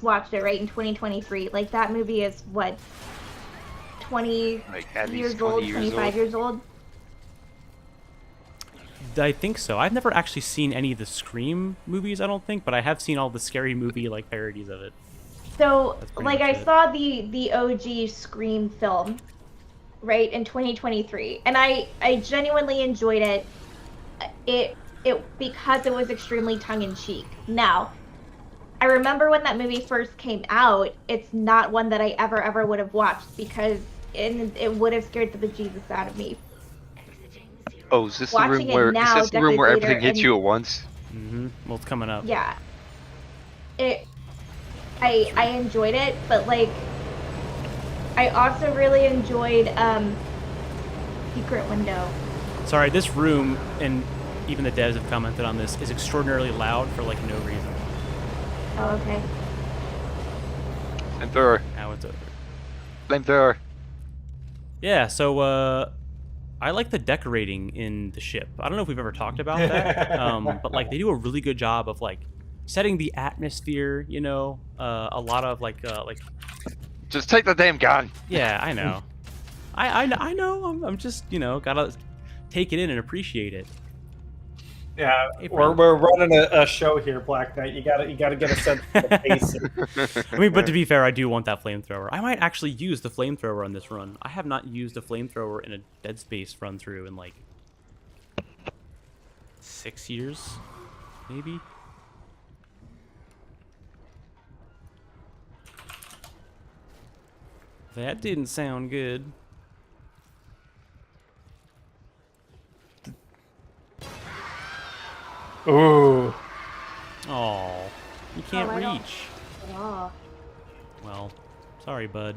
watched it right in 2023. Like that movie is what 20 Like at least years 20 old, years 25 old. years old. I think so. I've never actually seen any of the Scream movies, I don't think, but I have seen all the Scary Movie like parodies of it. So, That's pretty like, much I it. saw the OG Scream film, right, in 2023, and I genuinely enjoyed it. It because it was extremely tongue-in-cheek. Now, I remember when that movie first came out, it's not one that I ever would have watched because it would have scared the bejesus out of me. Oh, is this the Watching room it where now, is this the room decades where later, everything hits and- you at once? Mm-hmm. Well, it's coming up. Yeah. I enjoyed it, but like I also really enjoyed Secret Window. Sorry, this room, and even the devs have commented on this, is extraordinarily loud for like no reason. Oh, okay. Flamethrower. Now it's over. Flamethrower. Yeah, so I like the decorating in the ship. I don't know if we've ever talked about that, but like they do a really good job of like setting the atmosphere. You know, a lot of like Just take the damn gun. yeah, I know. I know. I'm just gotta take it in and appreciate it. Yeah, Hey, we're running a show here, Black Knight. You gotta get a sense of the pacing. I mean, but to be fair, I do want that flamethrower. I might actually use the flamethrower on this run. I have not used a flamethrower in a Dead Space run through in like 6 years, maybe. That didn't sound good. Ooh. Oh, you can't I don't- reach. Oh. Well, sorry, bud.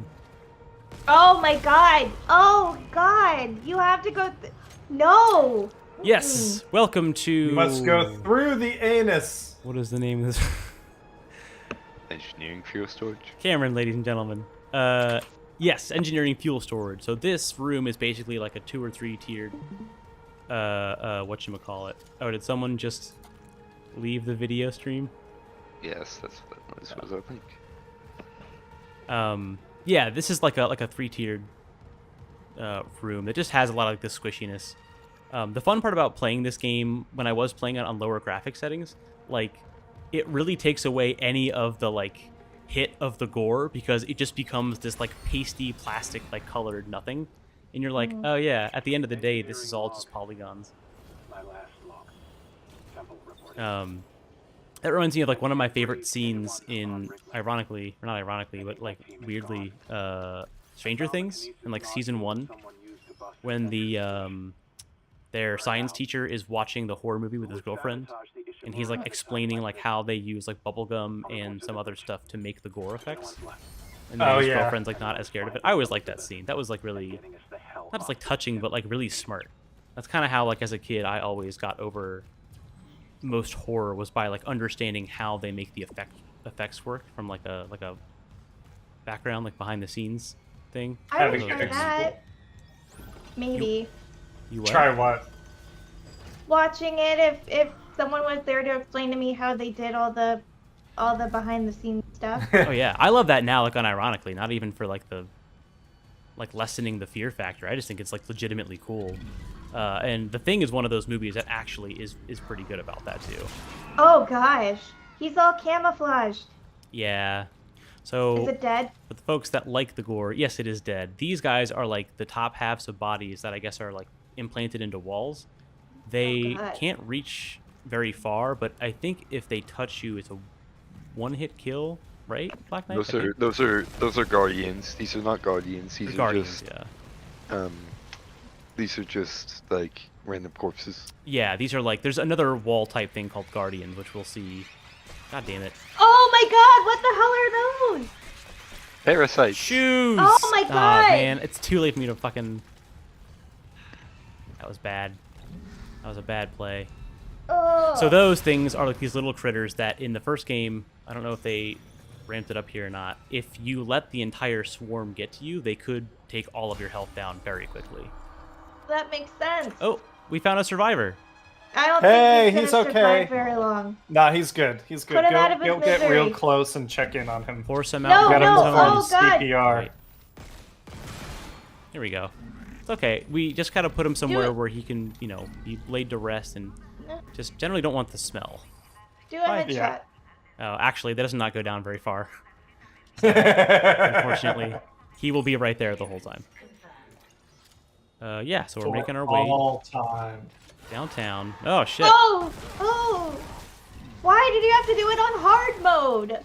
Oh my god! Oh god! You have to go. No. Yes, welcome to. You must go through the anus. What is the name of this? Engineering fuel storage. Cameron, ladies and gentlemen. Yes, engineering fuel storage. So this room is basically like a 2 or 3 tiered. Whatchamacallit. Oh, did someone just leave the video stream? Yes, that's what that noise was, I think. Yeah, this is like a 3-tiered room that just has a lot of like the squishiness. The fun part about playing this game when I was playing it on lower graphic settings, like it really takes away any of the like hit of the gore because it just becomes this like pasty plastic like colored nothing, and you're like, oh yeah, at the end of the day, this is all just polygons. My last log. Temple report. That reminds me of like one of my favorite scenes in, ironically, or not ironically, but like weirdly, Stranger Things in like season 1, when the their science teacher is watching the horror movie with his girlfriend, and he's like explaining like how they use like bubblegum and some other stuff to make the gore effects. And then his girlfriend's like not as scared of it. I always liked that scene. That was like really, not just like touching, but like really smart. That's kind of how like as a kid I always got over most horror, was by like understanding how they make the effects work from like a background, like behind the scenes thing. I would Having try it that. Maybe. You what? Try what? Watching it if someone was there to explain to me how they did all the behind the scenes stuff. Oh yeah, I love that now, like unironically, not even for like the like lessening the fear factor. I just think it's like legitimately cool. And The Thing is one of those movies that actually is pretty good about that too. Oh gosh, he's all camouflaged. Yeah. So Is it dead? for the folks that like the gore, yes, it is dead. These guys are like the top halves of bodies that I guess are like implanted into walls. They God. can't reach very far, but I think if they touch you, it's a one-hit kill, right? Black Knight. Those are guardians. These are not guardians. These are Guardians. just Yeah. these are just like random corpses. Yeah, these are like, there's another wall type thing called Guardians, which we'll see. God damn it. Oh my god, what the hell are those? Parasites. Shoes! Oh my God! man, it's too late for me to fucking... That was bad. That was a bad play. Oh. So those things are like these little critters that in the first game, I don't know if they ramped it up here or not, if you let the entire swarm get to you, they could take all of your health down very quickly. That makes sense. Oh, we found a survivor. I don't Hey, think he's gonna okay. survive very long. Nah, he's good. He's good. Put him out of Go his get real misery. close and check in on him. Force him No, out. Got him no, on oh god. CPR. Right. Here we go. It's okay. We just gotta put him somewhere it. where he can, you know, be laid to rest and just generally don't want the smell. Do a headshot. Yeah. Oh, actually, that does not go down very far. Unfortunately, he will be right there the whole time. Yeah, so we're making our way all time. downtown. Oh, shit. Oh! Why did you have to do it on hard mode?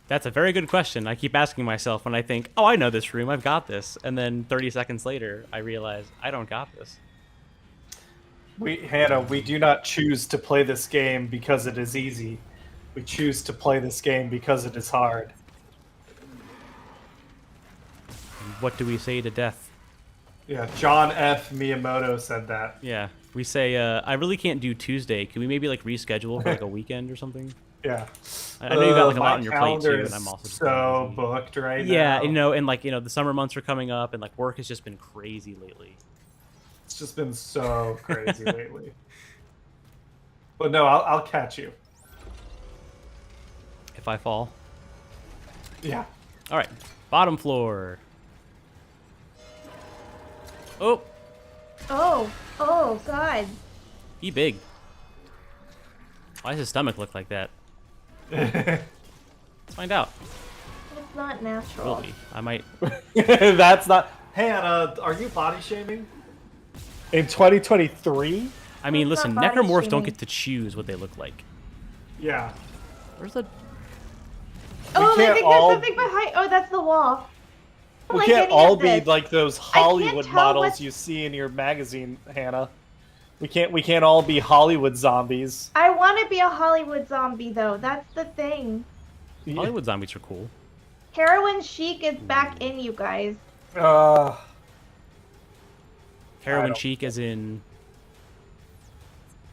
That's a very good question. I keep asking myself when I think, oh, I know this room, I've got this. And then 30 seconds later, I realize I don't got this. Hannah, we do not choose to play this game because it is easy. We choose to play this game because it is hard. And what do we say to death? Yeah, John F. Miyamoto said that. Yeah, we say, I really can't do Tuesday. Can we maybe like reschedule for like a weekend or something? Yeah. I know you got like a My lot on your plate too, calendar and I'm is also just so busy. booked right Yeah, now. you know, and like, you know, the summer months are coming up and like work has just been crazy lately. It's just been so crazy lately. But no, I'll catch you. If I fall. Yeah. All right, bottom floor. Oh, Oh, God. he big. Why does his stomach look like that? That's Let's find out. It's not natural. Will be. I might. not. Hannah, are you body shaming? In 2023? I mean, That's listen, not body necromorphs don't shaming. get to choose what they look like. Yeah. Where's the? Oh, I can't think all- there's something behind. Oh, that's the wall. I don't We like can't any all of be this. like those can't Hollywood tell models what- you see in your magazine, Hannah. We can't all be Hollywood zombies. I want to be a Hollywood zombie, though. That's the thing. Hollywood zombies are cool. Heroin chic is back in, you guys. Uh, Heroin don't chic, as in.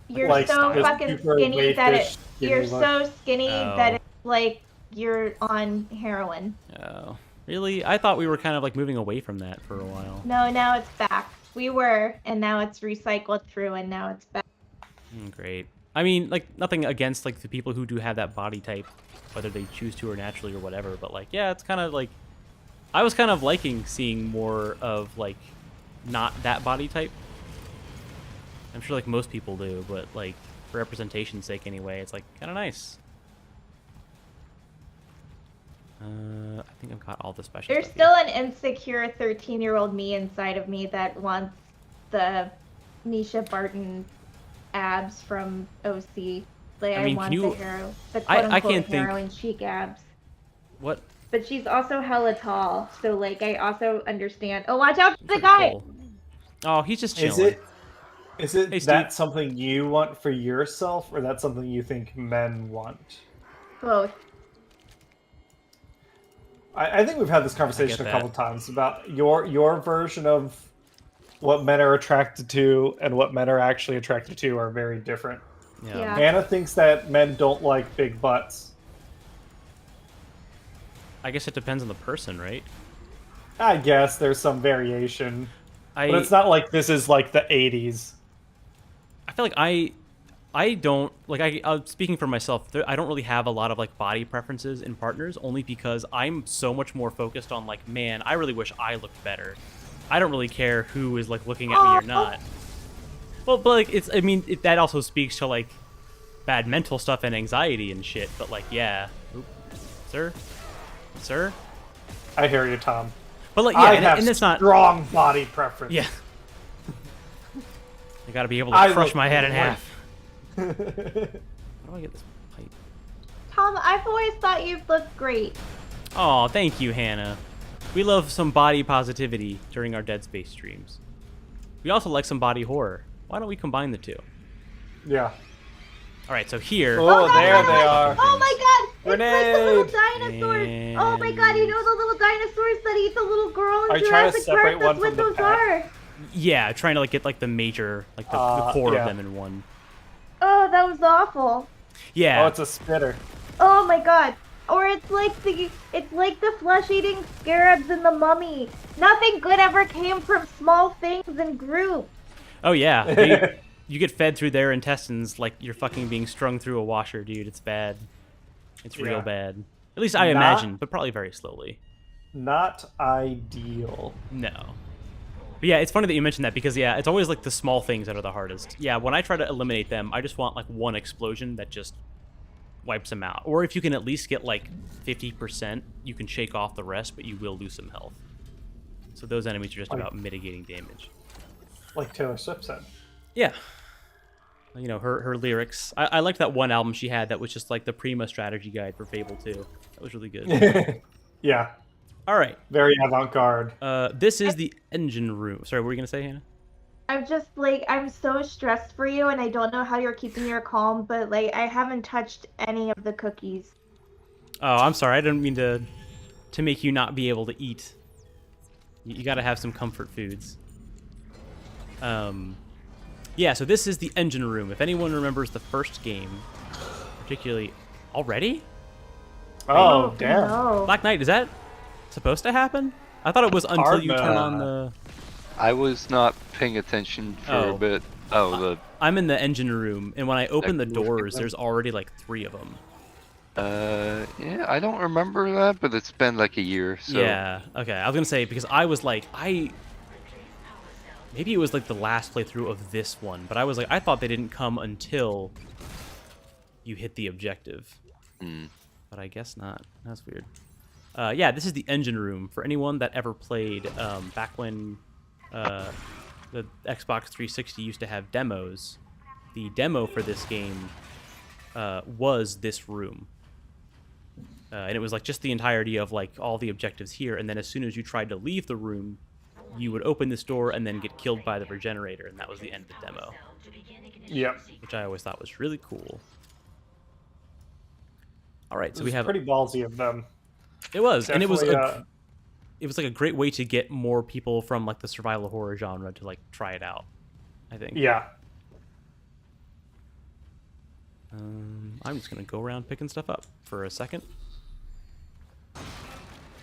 You're Like, so just fucking super skinny that waifish, skinny you're look. so skinny Oh. that it's like you're on heroin. Oh, really? I thought we were kind of like moving away from that for a while. No, now it's back. We were, and now it's recycled through, and now it's back. Great. I mean, like, nothing against like the people who do have that body type, whether they choose to or naturally or whatever. But like, yeah, it's kind of like, I was kind of liking seeing more of like, not that body type. I'm sure like most people do, but like for representation's sake anyway, it's like kind of nice. I think I've got all the special There's stuff still an insecure 13-year-old me inside of me that wants the Nisha Barton abs from OC. Like, I mean, want can you- the I quote-unquote can't think- heroin chic abs. What? But she's also hella tall, so like I also understand. Oh, watch out for the guy! Full. Oh, he's just chilling. Is it Hey, that Steve. something you want for yourself, or that's something you think men want? Both. I think we've had this conversation a that. couple times about your version of what men are attracted to and what men are actually attracted to are very different. Yeah. Hannah thinks that men don't like big butts. I guess it depends on the person, right? I guess there's some variation, I but it's not like this is like the 80s. I feel like I don't like speaking for myself. I don't really have a lot of like body preferences in partners, only because I'm so much more focused on like, man, I really wish I looked better. I don't really care who is like looking at me or not. Well, but like it's, I mean, that also speaks to like bad mental stuff and anxiety and shit. But like, yeah, Oop. sir. I hear you, Tom. But like, I yeah, have and it's not. strong body preference. Yeah. I gotta be able to I crush look my head in great. half. How do I get this pipe? Tom, I've always thought you'd look great. Oh, thank you, Hannah. We love some body positivity during our Dead Space streams. We also like some body horror. Why don't we combine the two? Yeah. All right, so here. Oh, no, there no, they no. are. Oh my god! It's like the little Grenade! dinosaurs! Oh my god, you know the little dinosaurs that eat the little girl in Are you trying to Jurassic separate Park? one That's what from the those pack? are! Yeah, trying to like get like the major, like the core yeah. of them in one. Oh, that was awful. Yeah. Oh, it's a spitter. Oh my god. Or it's like the flesh-eating scarabs in the Mummy. Nothing good ever came from small things in groups. Oh yeah. You get fed through their intestines like you're fucking being strung through a washer, dude. It's bad. It's real Yeah. bad. At least I imagine, but probably very slowly. Not ideal. No. But yeah, it's funny that you mentioned that because, yeah, it's always like the small things that are the hardest. Yeah, when I try to eliminate them, I just want like one explosion that just wipes them out. Or if you can at least get like 50%, you can shake off the rest, but you will lose some health. So those enemies are just about mitigating damage. Like Taylor Swift said. Yeah. You know, her lyrics. I liked that one album she had that was just like the Prima strategy guide for Fable 2. That was really good. Yeah. All right. Very avant-garde. This is the engine room. Sorry, what were you going to say, Hannah? I'm just like, I'm so stressed for you and I don't know how you're keeping your calm, but like, I haven't touched any of the cookies. Oh, I'm sorry. I didn't mean to make you not be able to eat. You got to have some comfort foods. Yeah, so this is the engine room. If anyone remembers the first game, particularly... Already? Oh, damn. No. Black Knight, is that supposed to happen? I thought it was until Hard you turn mode. on the... I was not paying attention for a Oh. bit. Oh, I'm in the engine room, and when I open the movie doors, room? there's already like 3 of them. yeah, I don't remember that, but it's been like a year, so. Yeah. Okay. I was gonna say because I was like maybe it was like the last playthrough of this one, but I was like I thought they didn't come until you hit the objective. But I guess not. That's weird. Yeah, this is the engine room. For anyone that ever played back when the Xbox 360 used to have demos, the demo for this game was this room. And it was like just the entirety of like all the objectives here, and then as soon as you tried to leave the room, you would open this door and then get killed by the regenerator, and that was the end of the demo. Yep. Which I always thought was really cool. All right, so It we was have. pretty ballsy of them. It was, and it was. Definitely, It was like a great way to get more people from like the survival horror genre to like try it out, I think. Yeah. I'm just gonna go around picking stuff up for a second. So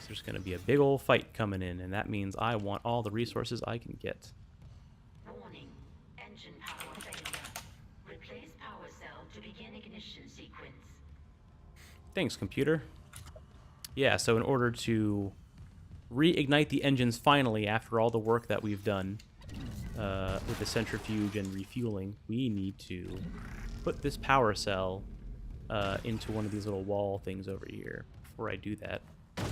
there's gonna be a big old fight coming in, and that means I want all the resources I can get. Warning. Engine power failure. Replace power cell to begin ignition sequence. Thanks, computer. Yeah, so in order to reignite the engines finally after all the work that we've done with the centrifuge and refueling, we need to put this power cell into one of these little wall things over here. Before I do that, I'm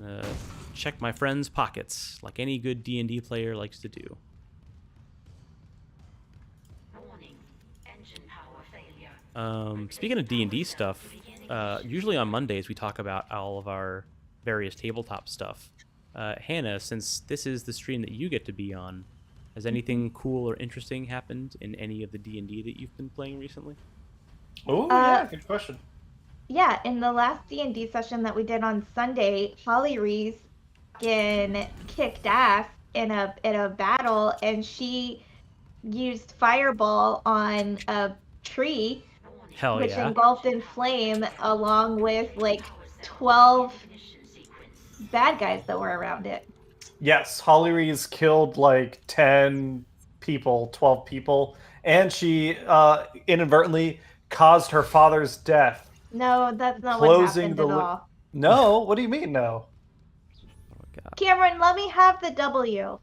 gonna check my friend's pockets like any good D&D player likes to do. Warning. Engine power failure. Speaking of D&D stuff, usually on Mondays we talk about all of our various tabletop stuff. Hannah, since this is the stream that you get to be on, has anything cool or interesting happened in any of the D&D that you've been playing recently? Oh, yeah, good question. Yeah, in the last D&D session that we did on Sunday, Holly Reese kicked ass in a battle, and she used fireball on a tree, Hell which yeah. engulfed in flame, along with like 12 bad guys that were around it. Yes, Holly Reese killed like 10 people, 12 people, and she inadvertently caused her father's death. No, that's not what Closing happened the at all. No, what do you mean no? Oh, God. Cameron, let me have the W.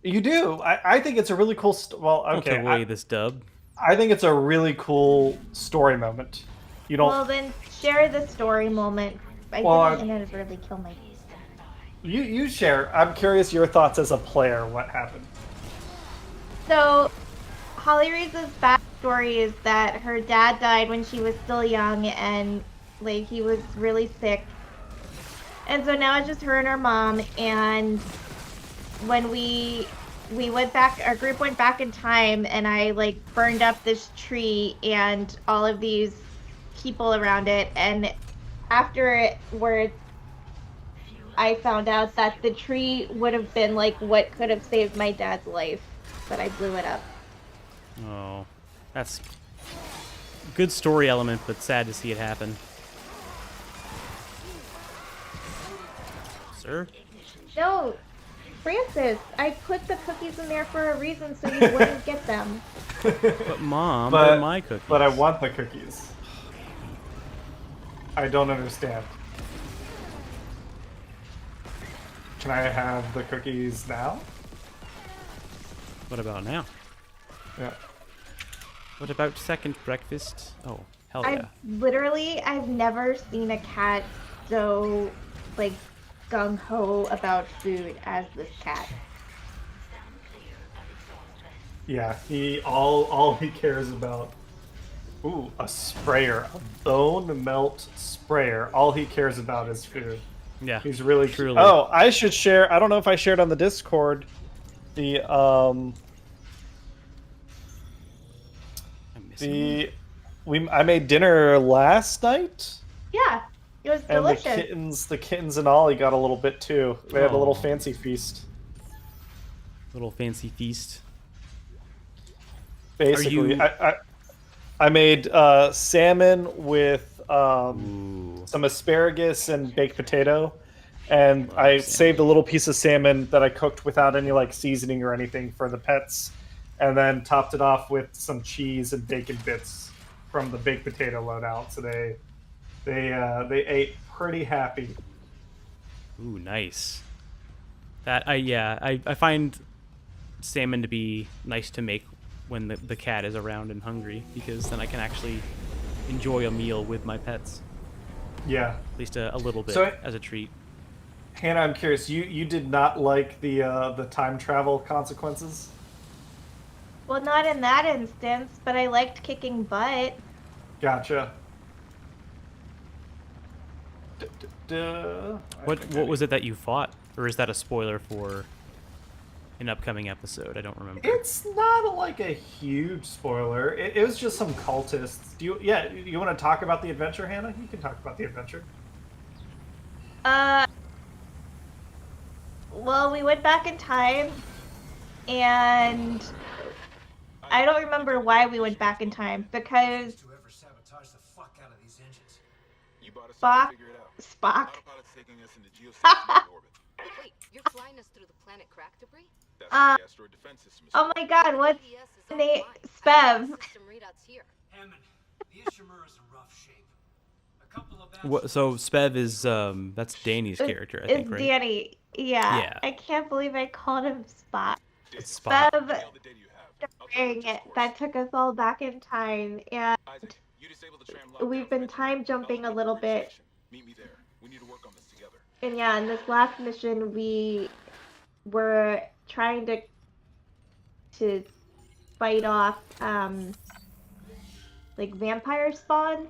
You do. I think it's a really cool. Well, Don't okay. give away this dub. I think it's a really cool story moment. You don't. Well, then share the story moment. I didn't inadvertently kill my. You share. I'm curious your thoughts as a player. What happened? So, Holly Reese's backstory is that her dad died when she was still young, and like he was really sick. And so now it's just her and her mom. And when we went back, our group went back in time, and I like burned up this tree and all of these people around it. And afterwards, I found out that the tree would have been like what could have saved my dad's life, but I blew it up. Oh, that's good story element, but sad to see it happen. Sir? No, Francis, I put the cookies in there for a reason so you wouldn't get them. But Mom, they're my cookies. But I want the cookies. I don't understand. Can I have the cookies now? What about now? Yeah. What about second breakfast? Oh, hell yeah. I've never seen a cat so like gung-ho about food as this cat. Yeah, all he cares about. Ooh, a sprayer, a bone melt sprayer. All he cares about is food. Yeah, He's really truly. Oh, I should share. I don't know if I shared on the Discord. The I made dinner last night. Yeah, it was And delicious. the kittens and Ollie got a little bit too. They had a little Aw. fancy feast. Little fancy feast. Basically, you- I made salmon with Ooh. some asparagus and baked potato, And Love I salmon. saved a little piece of salmon that I cooked without any like seasoning or anything for the pets, and then topped it off with some cheese and bacon bits from the baked potato loadout. So they ate pretty happy. Ooh, nice. I find salmon to be nice to make when the cat is around and hungry, because then I can actually enjoy a meal with my pets, Yeah. at least a little bit So- as a treat. Hannah, I'm curious. You did not like the time travel consequences? Well, not in that instance, but I liked kicking butt. Gotcha. I What think I what was it that you fought, or is that a spoiler for an upcoming episode? I don't remember. It's not like a huge spoiler. It was just some cultists. You want to talk about the adventure, Hannah? You can talk about the adventure. Well, we went back in time, and I don't remember why we went back in time, because Whoever sabotaged the fuck out of these engines. You bought us Spock, something to figure it out. Spock. Autopilot's taking us into geostationary orbit. Wait, you're flying us through the planet crack debris? That's what the asteroid defense system is Oh for. my God, what's GPS is the name? offline. I Spev. have system readouts here. Hammond, the Ishimura's in rough shape. A couple of What, so Spev is that's Danny's character, I think, It's right? Danny. Yeah. Yeah. I can't believe I called him Spot. It's Spot. Spev, All the data you have. I'll tell you dang the it, discourse. that took us all back in time, and Isaac, you disable the tram lockdown we've been for time engineering. jumping I'll a head little over to the bit. station. Meet me there. We need to work on this together. And yeah, in this last mission, we were trying to fight off like vampire spawn,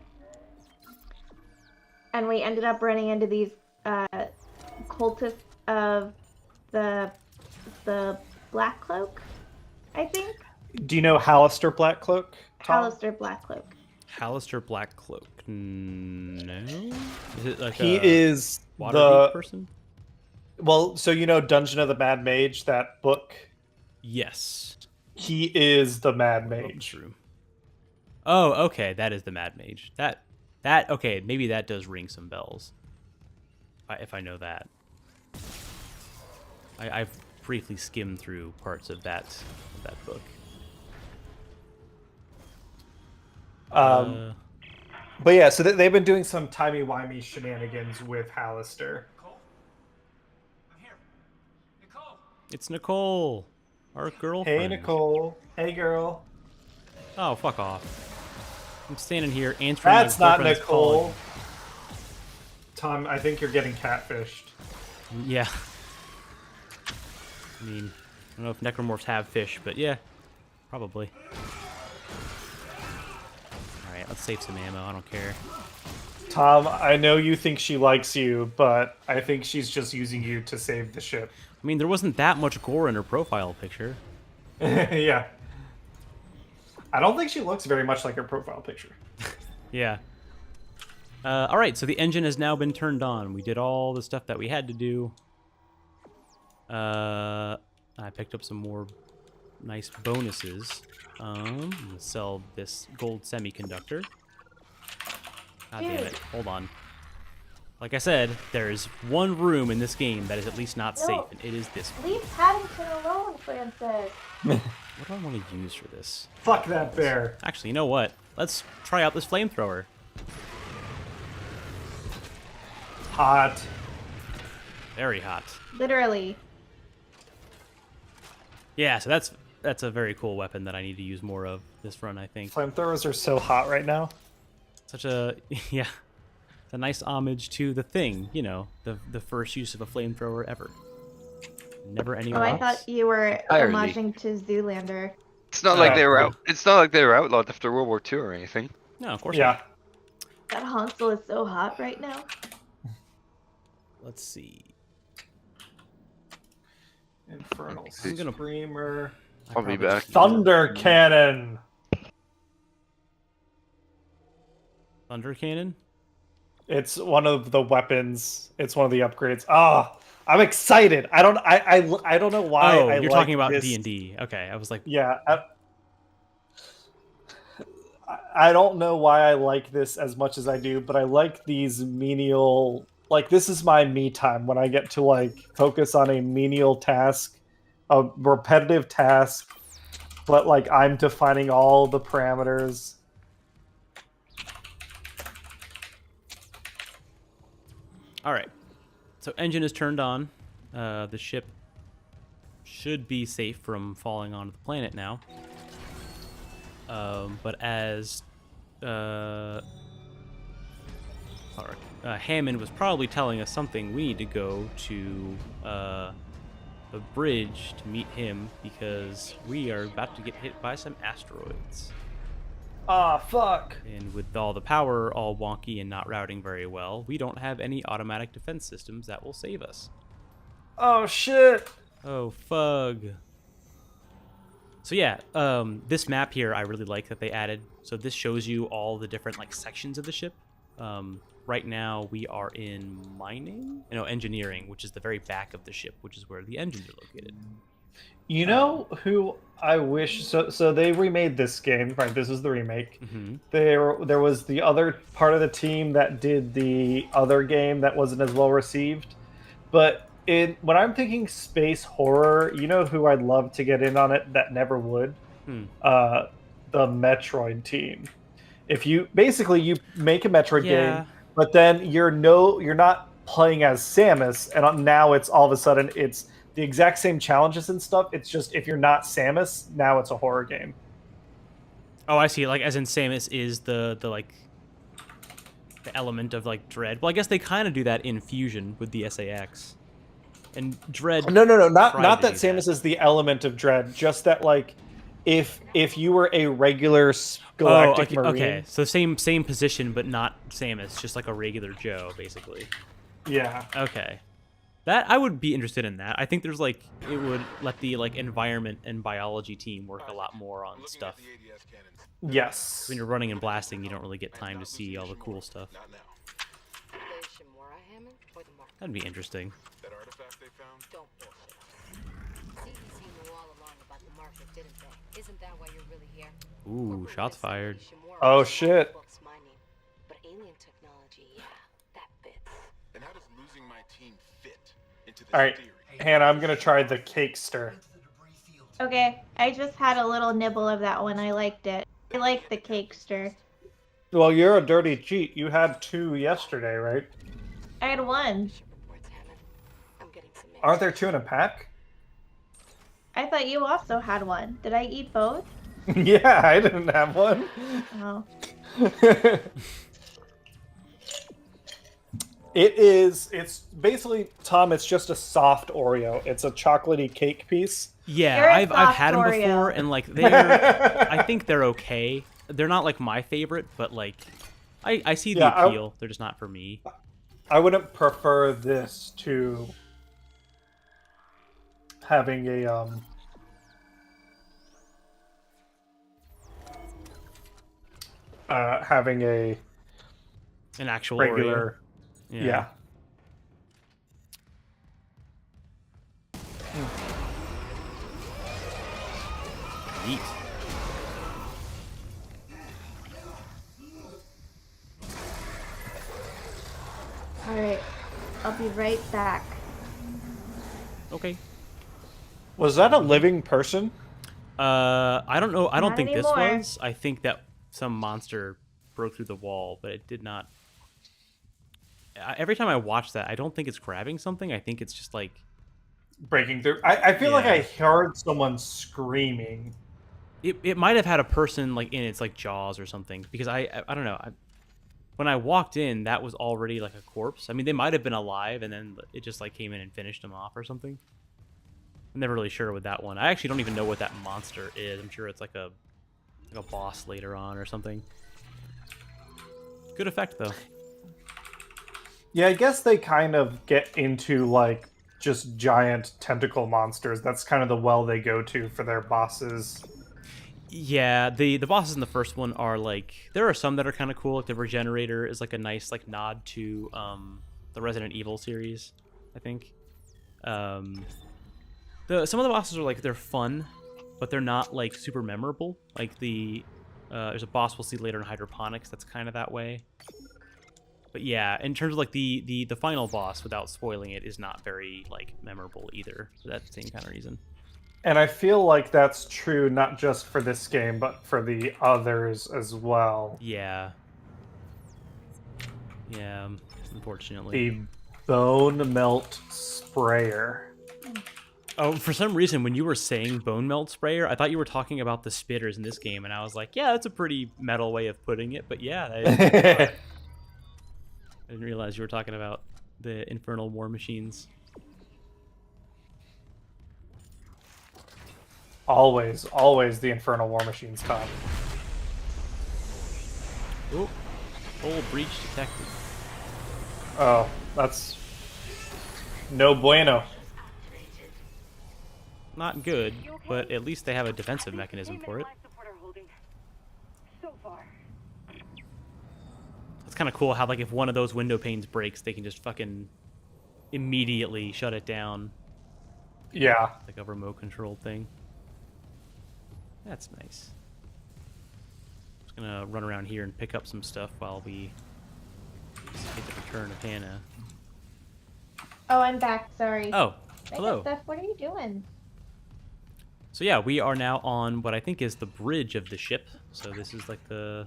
and we ended up running into these cultists of the Black Cloak, I think. Do you know Hallister Blackcloak? Tom? Hallister Blackcloak. Hallister Blackcloak. No. Is it like He a is Waterdeep the person? well. So you know Dungeon of the Mad Mage, that book. Yes. He is the Mad Oops, Mage. true. Oh, okay, that is the Mad Mage. That okay, maybe that does ring some bells. If I know that. I've briefly skimmed through parts of that book. But yeah, so they've been doing some timey-wimey shenanigans with Hallister. Nicole? I'm here. Nicole! It's Nicole, our girlfriend. Hey, Nicole. Hey, girl. Oh, fuck off. I'm standing here answering That's my not girlfriend's Nicole. call. Tom, I think you're getting catfished. Yeah. I mean, I don't know if necromorphs have fish, but yeah, probably. Alright, let's save some ammo, I don't care. Tom, I know you think she likes you, but I think she's just using you to save the ship. I mean, there wasn't that much gore in her profile picture. Yeah. I don't think she looks very much like her profile picture. Yeah. Alright, so the engine has now been turned on. We did all the stuff that we had to do. I picked up some more nice bonuses. I'm gonna sell this gold semiconductor. God damn it. Hold on. Like I said, there is one room in this game that is at least not safe, and it is this one. Leave Paddington alone, Francis. What do I want to use for this? Fuck that bear. Actually, you know what? Let's try out this flamethrower. Hot. Very hot. Literally. Yeah, so that's a very cool weapon that I need to use more of this run, I think. Flamethrowers are so hot right now. Such a yeah, it's a nice homage to the Thing, you know, the first use of a flamethrower ever. Never Oh, anywhere I else. thought you were Entirely. homaging to Zoolander. It's not like Oh, they were cool. out. It's not like they were outlawed after World War II or anything. No, of course Yeah. not. That Hansel is so hot right now. Let's see. Infernal I'm gonna- Screamer. I I'll be probably back. just- Thunder Cannon. Thunder cannon. It's one of the weapons. It's one of the upgrades. Ah, I'm excited. I don't know why. Oh, I you're like talking about this. D&D. Okay, I was like, Yeah. I don't know why I like this as much as I do, but I like these menial like this is my me time when I get to like focus on a menial task, a repetitive task, but like I'm defining all the parameters. All right. So engine is turned on. The ship should be safe from falling onto the planet now. But as Hammond was probably telling us something, we need to go to the bridge to meet him because we are about to get hit by some asteroids. Ah, fuck. And with all the power all wonky and not routing very well, we don't have any automatic defense systems that will save us. Oh, shit. Oh, fug. So yeah, this map here I really like that they added. So this shows you all the different like sections of the ship. Right now we are in engineering, which is the very back of the ship, which is where the engines are located. You know who I wish... So they remade this game, right? This is the remake. Mm-hmm. There was the other part of the team that did the other game that wasn't as well received. But when I'm thinking space horror, you know who I'd love to get in on it that never would? The Metroid team. If you make a Metroid game, but then you're not playing as Samus, and now it's all of a sudden it's the exact same challenges and stuff. It's just if you're not Samus, now it's a horror game. Oh, I see. Like as in Samus is the element of like dread. Well, I guess they kind of do that in Fusion with the SAX. And Dread. No, not that Samus is the element of Dread. Just that like, if you were a regular galactic marine. Okay, so same position, but not Samus, just like a regular Joe, basically. Yeah. Okay, that I would be interested in that. I think there's like it would let the like environment and biology team work a lot more on stuff. Yes. When you're running and blasting, you don't really get time to see all the cool stuff. The Ishimura, Hammond, or the Mark? That'd be interesting. That artifact they found? Don't bullshit. CDC knew all along about the market, didn't they? Isn't that why you're really here? Ooh, shots fired. Oh shit. Books mining. But alien technology, yeah, that fits. And how does losing my team fit into this All right, theory? Hannah, I'm gonna try the cake stir. Okay, I just had a little nibble of that one. I liked it. I like the cake stir. Well, you're a dirty cheat. You had 2 yesterday, right? I had 1. I'm getting some Aren't there 2 in a pack? I thought you also had 1. Did I eat both? Yeah, I didn't have one. Oh. It's basically, Tom, it's just a soft Oreo. It's a chocolatey cake piece. Yeah, I've had them before, and like I think they're okay. They're not like my favorite, but like I see the appeal. They're just not for me. I wouldn't prefer this to having a an actual regular Oreo. Yeah. Neat. Alright, I'll be right back. Okay. Was that a living person? I don't know. I don't Not think anymore. this was. I think that some monster broke through the wall, but it did not. Every time I watch that, I don't think it's grabbing something. I think it's just like breaking through. I feel like I heard someone screaming. It might have had a person like in its like jaws or something, because I don't know. When I walked in, that was already like a corpse. I mean, they might have been alive, and then it just like came in and finished them off or something. I'm never really sure with that one. I actually don't even know what that monster is. I'm sure it's like a boss later on or something. Good effect though. Yeah, I guess they kind of get into like just giant tentacle monsters. That's kind of the well they go to for their bosses. Yeah, the bosses in the first one are like, there are some that are kind of cool. Like the Regenerator is like a nice like nod to the Resident Evil series, I think. Some of the bosses are like, they're fun, but they're not like super memorable. Like there's a boss we'll see later in Hydroponics that's kind of that way. But yeah, in terms of like the final boss, without spoiling it, is not very like memorable either. For that same kind of reason. And I feel like that's true not just for this game, but for the others as well. Yeah. Yeah, unfortunately. The bone melt sprayer. Oh, for some reason, when you were saying bone melt sprayer, I thought you were talking about the spitters in this game, and I was like, yeah, that's a pretty metal way of putting it, but yeah, I didn't realize you were talking about the infernal war machines. Always, always the infernal war machines come. Oh, full breach detected. Oh, that's no bueno. Not good, but at least they have a defensive mechanism for it. It's kind of cool how, like, if one of those window panes breaks, they can just fucking immediately shut it down. Yeah. Like a remote control thing. That's nice. Just gonna run around here and pick up some stuff while we get the return of Hannah. Oh, I'm back. Sorry. Oh, Hey, hello. Steph, what are you doing? So yeah, we are now on what I think is the bridge of the ship. So this is like the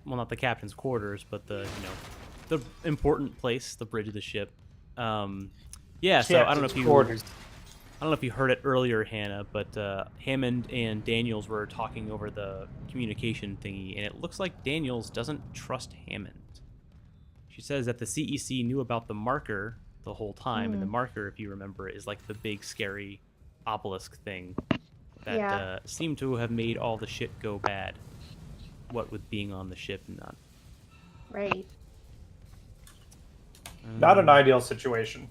well, not the captain's quarters, but the the important place, the bridge of the ship. Yeah. So I don't know if you heard it earlier, Hannah, but Hammond and Daniels were talking over the communication thingy, and it looks like Daniels doesn't trust Hammond. She says that the CEC knew about the marker the whole time, and the marker, if you remember, is like the big scary obelisk thing that seemed to have made all the shit go bad. What with being on the ship and not. Right. Not an ideal situation.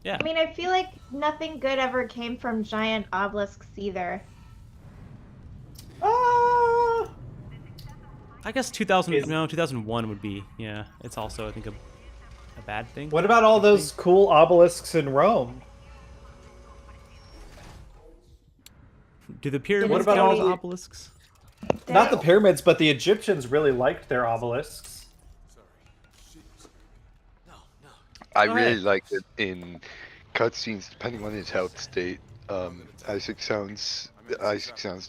Yeah. I mean, I feel like nothing good ever came from giant obelisks either. I guess 2001 would be, yeah. It's also, I think, a bad thing. What about all those cool obelisks in Rome? Do the pyramids What about count all as the- obelisks? Not the pyramids, but the Egyptians really liked their obelisks. I Go really ahead. like it in cutscenes, depending on his health state. Isaac sounds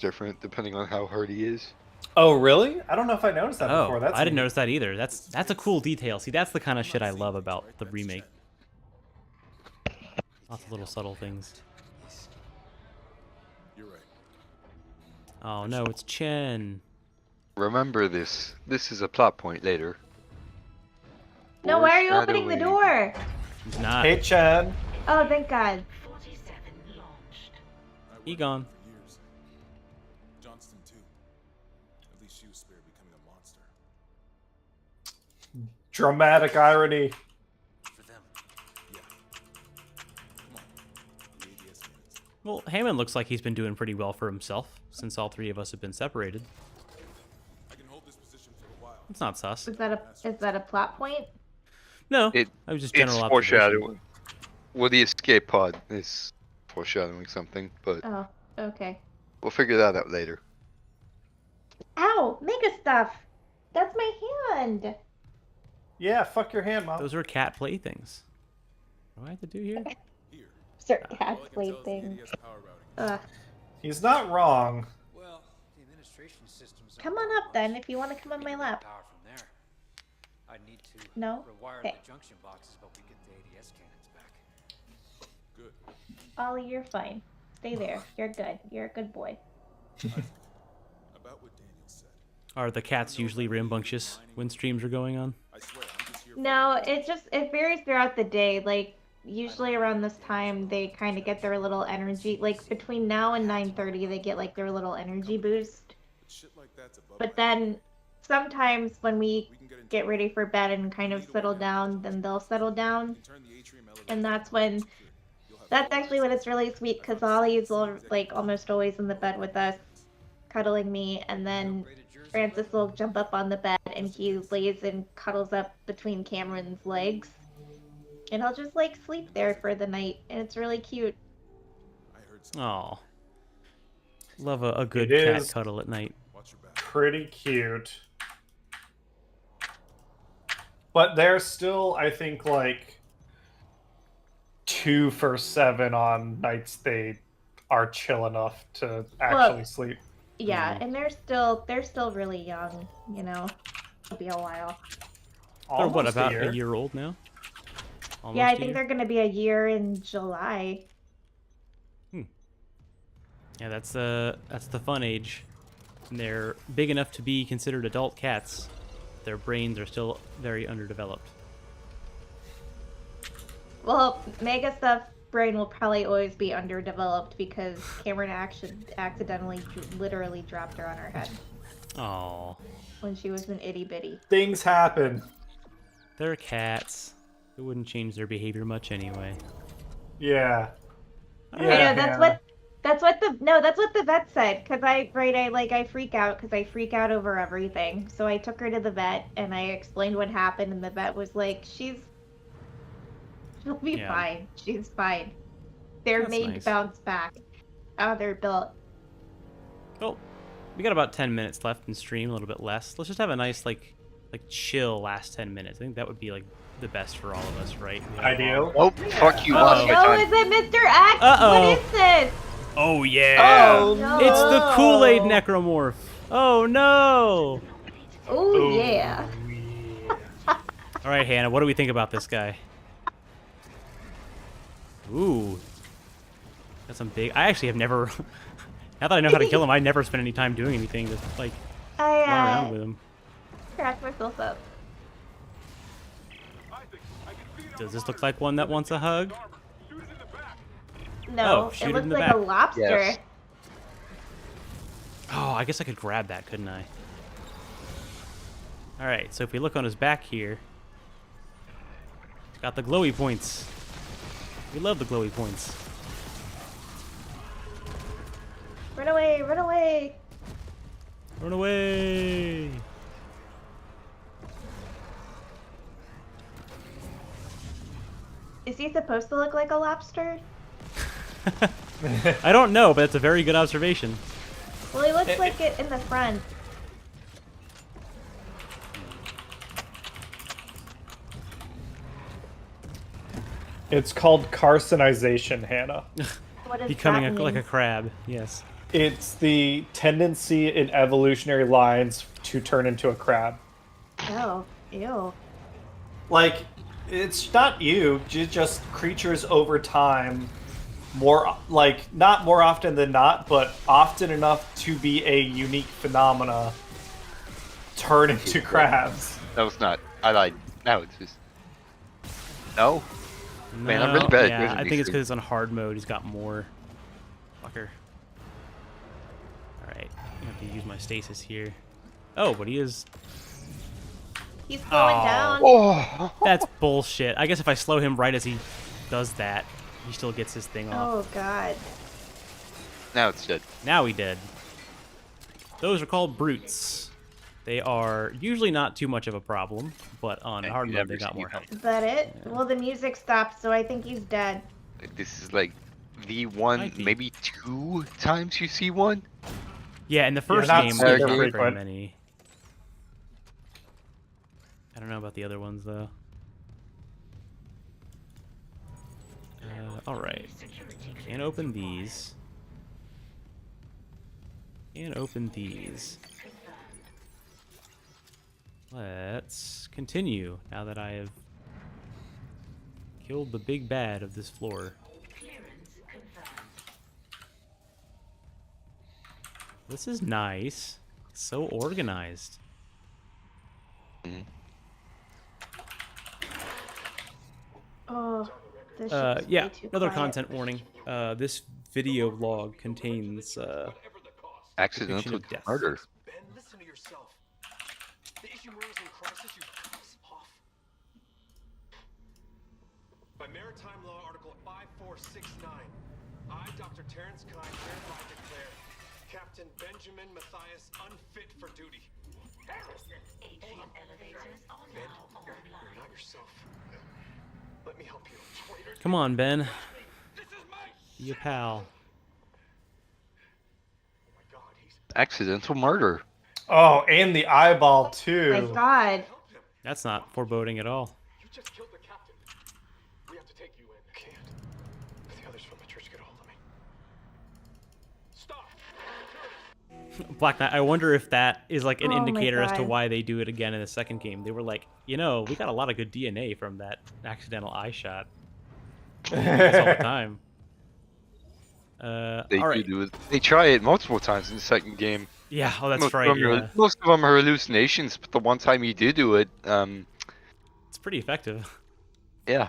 different depending on how hurt he is. Oh, really? I don't know if I noticed that Oh, before. That's I didn't neat. notice that either. That's a cool detail. See, that's the kind of shit I love about the remake. Lots of little subtle things. You're right. Oh no, it's Chen. Remember this. This is a plot point later. No, why are you opening the Foreshadowing. door? He's not. Hey, Chad. Oh, thank God. 47 launched. I worked Egon. for years. Johnston too. At least she was spared becoming a monster. Dramatic irony. For them. Yeah. Come on. The ADS units. Well, Hammond looks like he's been doing pretty well for himself since all three of us have been separated. I can hold this position for a while. It's not sus. Is that a plot point? No, It, I was just it's general observation. foreshadowing. Well, the escape pod is foreshadowing something, but Oh, okay. we'll figure that out later. Ow! Mega stuff! That's my hand! Yeah, fuck your hand, Mom. Those are cat playthings. What do I have to do here? Here. Sir, All cat I can tell play is the thing. ADS power routing. He's not wrong. Well, the administration systems. Come on up then if you want to come on my lap. Power from there. I need to No? rewire Okay. the junction boxes, but we get the ADS cannons back. Good. Ollie, you're fine. Stay there. You're good. You're a good boy. About what Daniel said. Are the cats usually rambunctious when streams are going on? I swear, I'm just here. No, it varies throughout the day. Like usually around this time they kind of get their little energy. Like between now and 9:30 they get like their little energy boost. Shit like that's above But my- then sometimes when we We can get into get ready for bed and kind of settle down, then they'll settle down. turn the atrium elevator. And that's when You'll have that's actually when it's really sweet because Ollie's like almost always in the bed with us, cuddling me, and then Francis will jump up on the bed and he lays and cuddles up between Cameron's legs. And I'll just like sleep there for the night, and it's really cute. I heard some. Aw. Love a good It cat is. cuddle at night. Watch your back. Pretty cute. But they're still, I think, like 2 for 7 on nights they are chill enough to actually sleep. Yeah, and they're still really young, you know. It'll be a while. They're what, Almost about a a year. year old now? Almost Yeah, I a think year? they're gonna be a year in July. Yeah, that's the fun age. And they're big enough to be considered adult cats. Their brains are still very underdeveloped. Well, Mega Stuff's brain will probably always be underdeveloped because Cameron accidentally literally dropped her on her head Aww. when she was an itty bitty. Things happen. They're cats. It wouldn't change their behavior much anyway. Yeah. All Yeah, right. I know that's what the vet said. Cause I freak out because I freak out over everything. So I took her to the vet and I explained what happened, and the vet was like, she'll be Yeah. fine. She's fine. They're That's made nice. to bounce back. How they're built. Well, we got about 10 minutes left in stream, a little bit less. Let's just have a nice, like chill last 10 minutes. I think that would be, like, the best for all of us, right? We have Ideal. Oh, fuck you, Oh lost my no, time. is it Mr. X? Uh-oh. What is this? Oh, yeah! Oh, no. It's the Kool-Aid necromorph! Oh, no! Oh yeah. All right, Hannah, what do we think about this guy? Ooh. Got some big... I actually have never... now that I know how to kill him, I never spend any time doing anything to, like, run around with him. Cracked myself up. Does this look like one that wants a hug? No, shoot it it looks in the like back. a lobster. Yes. Oh, I guess I could grab that, couldn't I? Alright, so if we look on his back here, it's got the glowy points. We love the glowy points. Run away, run away. Run away! Is he supposed to look like a lobster? I don't know, but it's a very good observation. Well, he looks like it in the front. It's called carcinization, Hannah. What does Becoming that mean? like a crab, yes. It's the tendency in evolutionary lines to turn into a crab. Oh, ew. Like, it's not you, just creatures over time, not more often than not, but often enough to be a unique phenomena, turn into crabs. That was not. I lied. Now it's just. No? Man, I'm No, really bad at yeah, grizzly I think it's stream. because it's on hard mode. He's got more. Fucker. Alright, I have to use my stasis here. Oh, but he is... He's slowing Oh. down. Oh! That's bullshit. I guess if I slow him right as he does that, he still gets his thing off. Oh god. Now it's dead. Now he did. Those are called brutes. They are usually not too much of a problem, but on And hard you mode they never got see more them. help. Is that it? Well, the music stopped, so I think he's dead. This is like the one, Might be. maybe 2 times you see one. Yeah, in the first not game, super there weren't very frequent. many. I don't know about the other ones, though. Alright. Can't open these. Can't open these. Let's continue, now that I have killed the big bad of this floor. This is nice. So organized. Oh, this shit's Yeah, way too another quiet. content warning. This video log contains Accidental depiction of death. murder. Ben, listen to yourself. The Ishimura's in crisis, you cut us off. By Maritime Law Article 5469, I, Dr. Terrence Kine, hereby declare Captain Benjamin Matthias unfit for duty. Atrium elevators are Ben, now you're online. not yourself. Let me help you. Traitors. Come on, Ben. This is my... Be a pal. Oh my god, he's... Accidental murder. Oh, and the eyeball, too. My god. Help him. That's not foreboding at all. You just killed the captain. We have to take you in. I can't. If the others from the church get a hold of me. Stop! Black Knight, I wonder if that is like an Oh my indicator as to God. why they do it again in the second game. They were like, you know, we got a lot of good DNA from that accidental eye shot. They do this all the time. They all right. do it. They try it multiple times in the second game. Yeah, oh, that's most right. Of them Yeah. are, most of them are hallucinations, but the one time you do it, It's pretty effective. yeah.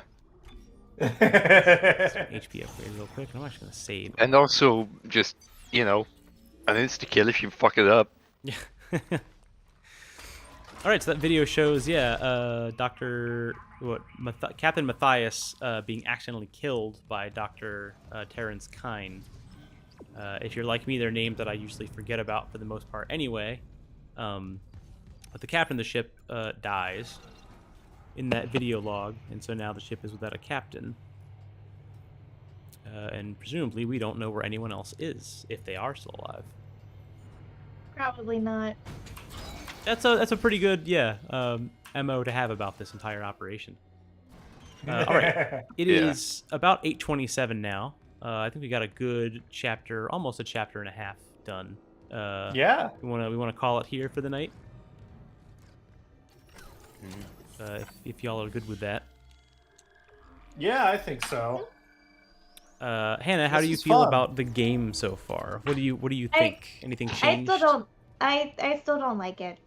Some HP upgrade real quick. I'm actually gonna save. And also, just, you know, an insta-kill if you fuck it up. Yeah. All right, so that video shows, yeah, Captain Matthias being accidentally killed by Dr. Terrence Kine. If you're like me, they're names that I usually forget about for the most part anyway. But the captain of the ship dies in that video log, and so now the ship is without a captain. And presumably we don't know where anyone else is, if they are still alive. Probably not. That's a pretty good, MO to have about this entire operation. All right, it is about 8:27 now. I think we got a good chapter, almost a chapter and a half done. Yeah. We wanna call it here for the night. If y'all are good with that. Yeah, I think so. Hannah, how This do you is feel fun. about the game so far? What do you think? Anything changed? I still don't like it.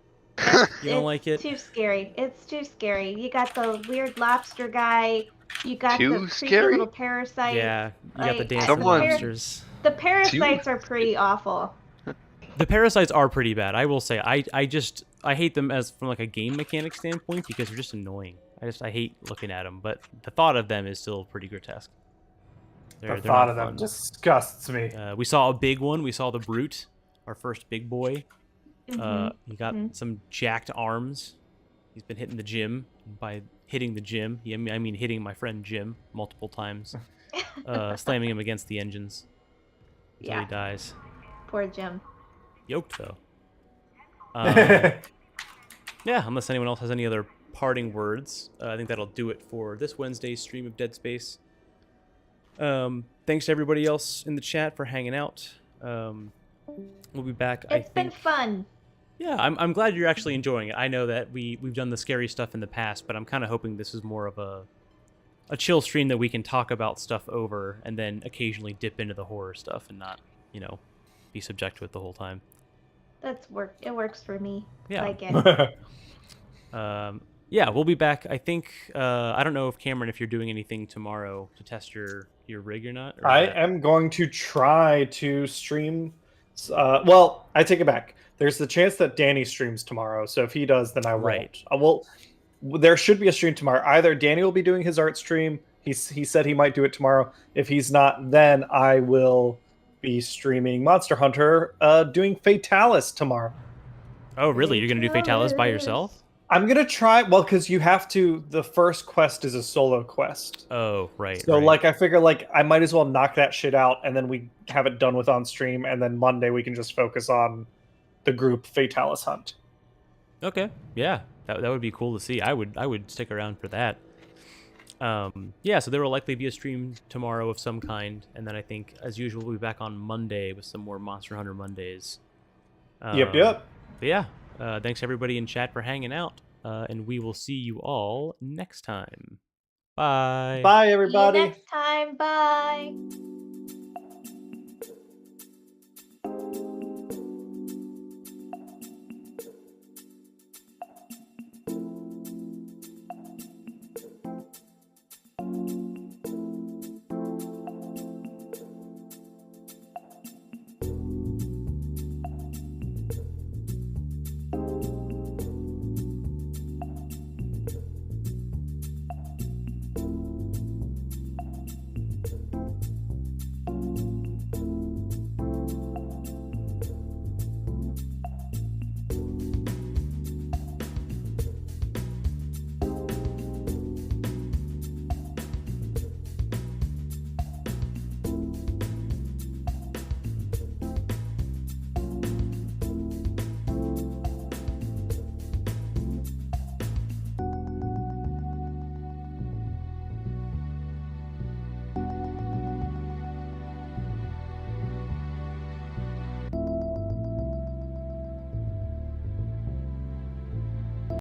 You don't like it? It's too scary. It's too scary. You got the weird lobster guy. You got Too the creepy scary? little parasite. Yeah, you got the Like, dancing Someone- lobsters. The parasites are pretty awful. The parasites are pretty bad. I will say. I hate them as from like a game mechanic standpoint because they're just annoying. I hate looking at them, but the thought of them is still pretty grotesque. The thought of them fun. disgusts me. We saw a big one. We saw the brute, our first big boy. Mhm. He got some jacked arms. He's been hitting the gym by hitting the gym. I mean hitting my friend Jim multiple times, slamming him against the engines until Yeah. he dies. Poor Jim. Yoked though. Yeah, unless anyone else has any other parting words, I think that'll do it for this Wednesday's stream of Dead Space. Thanks to everybody else in the chat for hanging out. We'll be back. It's been fun. Yeah, I'm glad you're actually enjoying it. I know that we've done the scary stuff in the past, but I'm kind of hoping this is more of a chill stream that we can talk about stuff over and then occasionally dip into the horror stuff and not, be subject to it the whole time. It works for me. Yeah. Like it. Yeah, we'll be back. I think I don't know if Cameron, if you're doing anything tomorrow to test your rig or not. Or I am going to try to stream. Well, I take it back. There's the chance that Danny streams tomorrow, so if he does, then I won't. Right. There should be a stream tomorrow. Either Danny will be doing his art stream. He said he might do it tomorrow. If he's not, then I will be streaming Monster Hunter, doing Fatalis tomorrow. Oh, really? You're gonna do Fatalis by yourself? I'm gonna try. Well, because you have to. The first quest is a solo quest. Oh, right. So, right. I figure, I might as well knock that shit out, and then we have it done with on stream, and then Monday we can just focus on the group Fatalis hunt. Okay. Yeah, that would be cool to see. I would stick around for that. Yeah, so there will likely be a stream tomorrow of some kind, and then I think, as usual, we'll be back on Monday with some more Monster Hunter Mondays. Yep. But yeah, thanks everybody in chat for hanging out, and we will see you all next time. Bye. Bye, See you everybody. next time. Bye.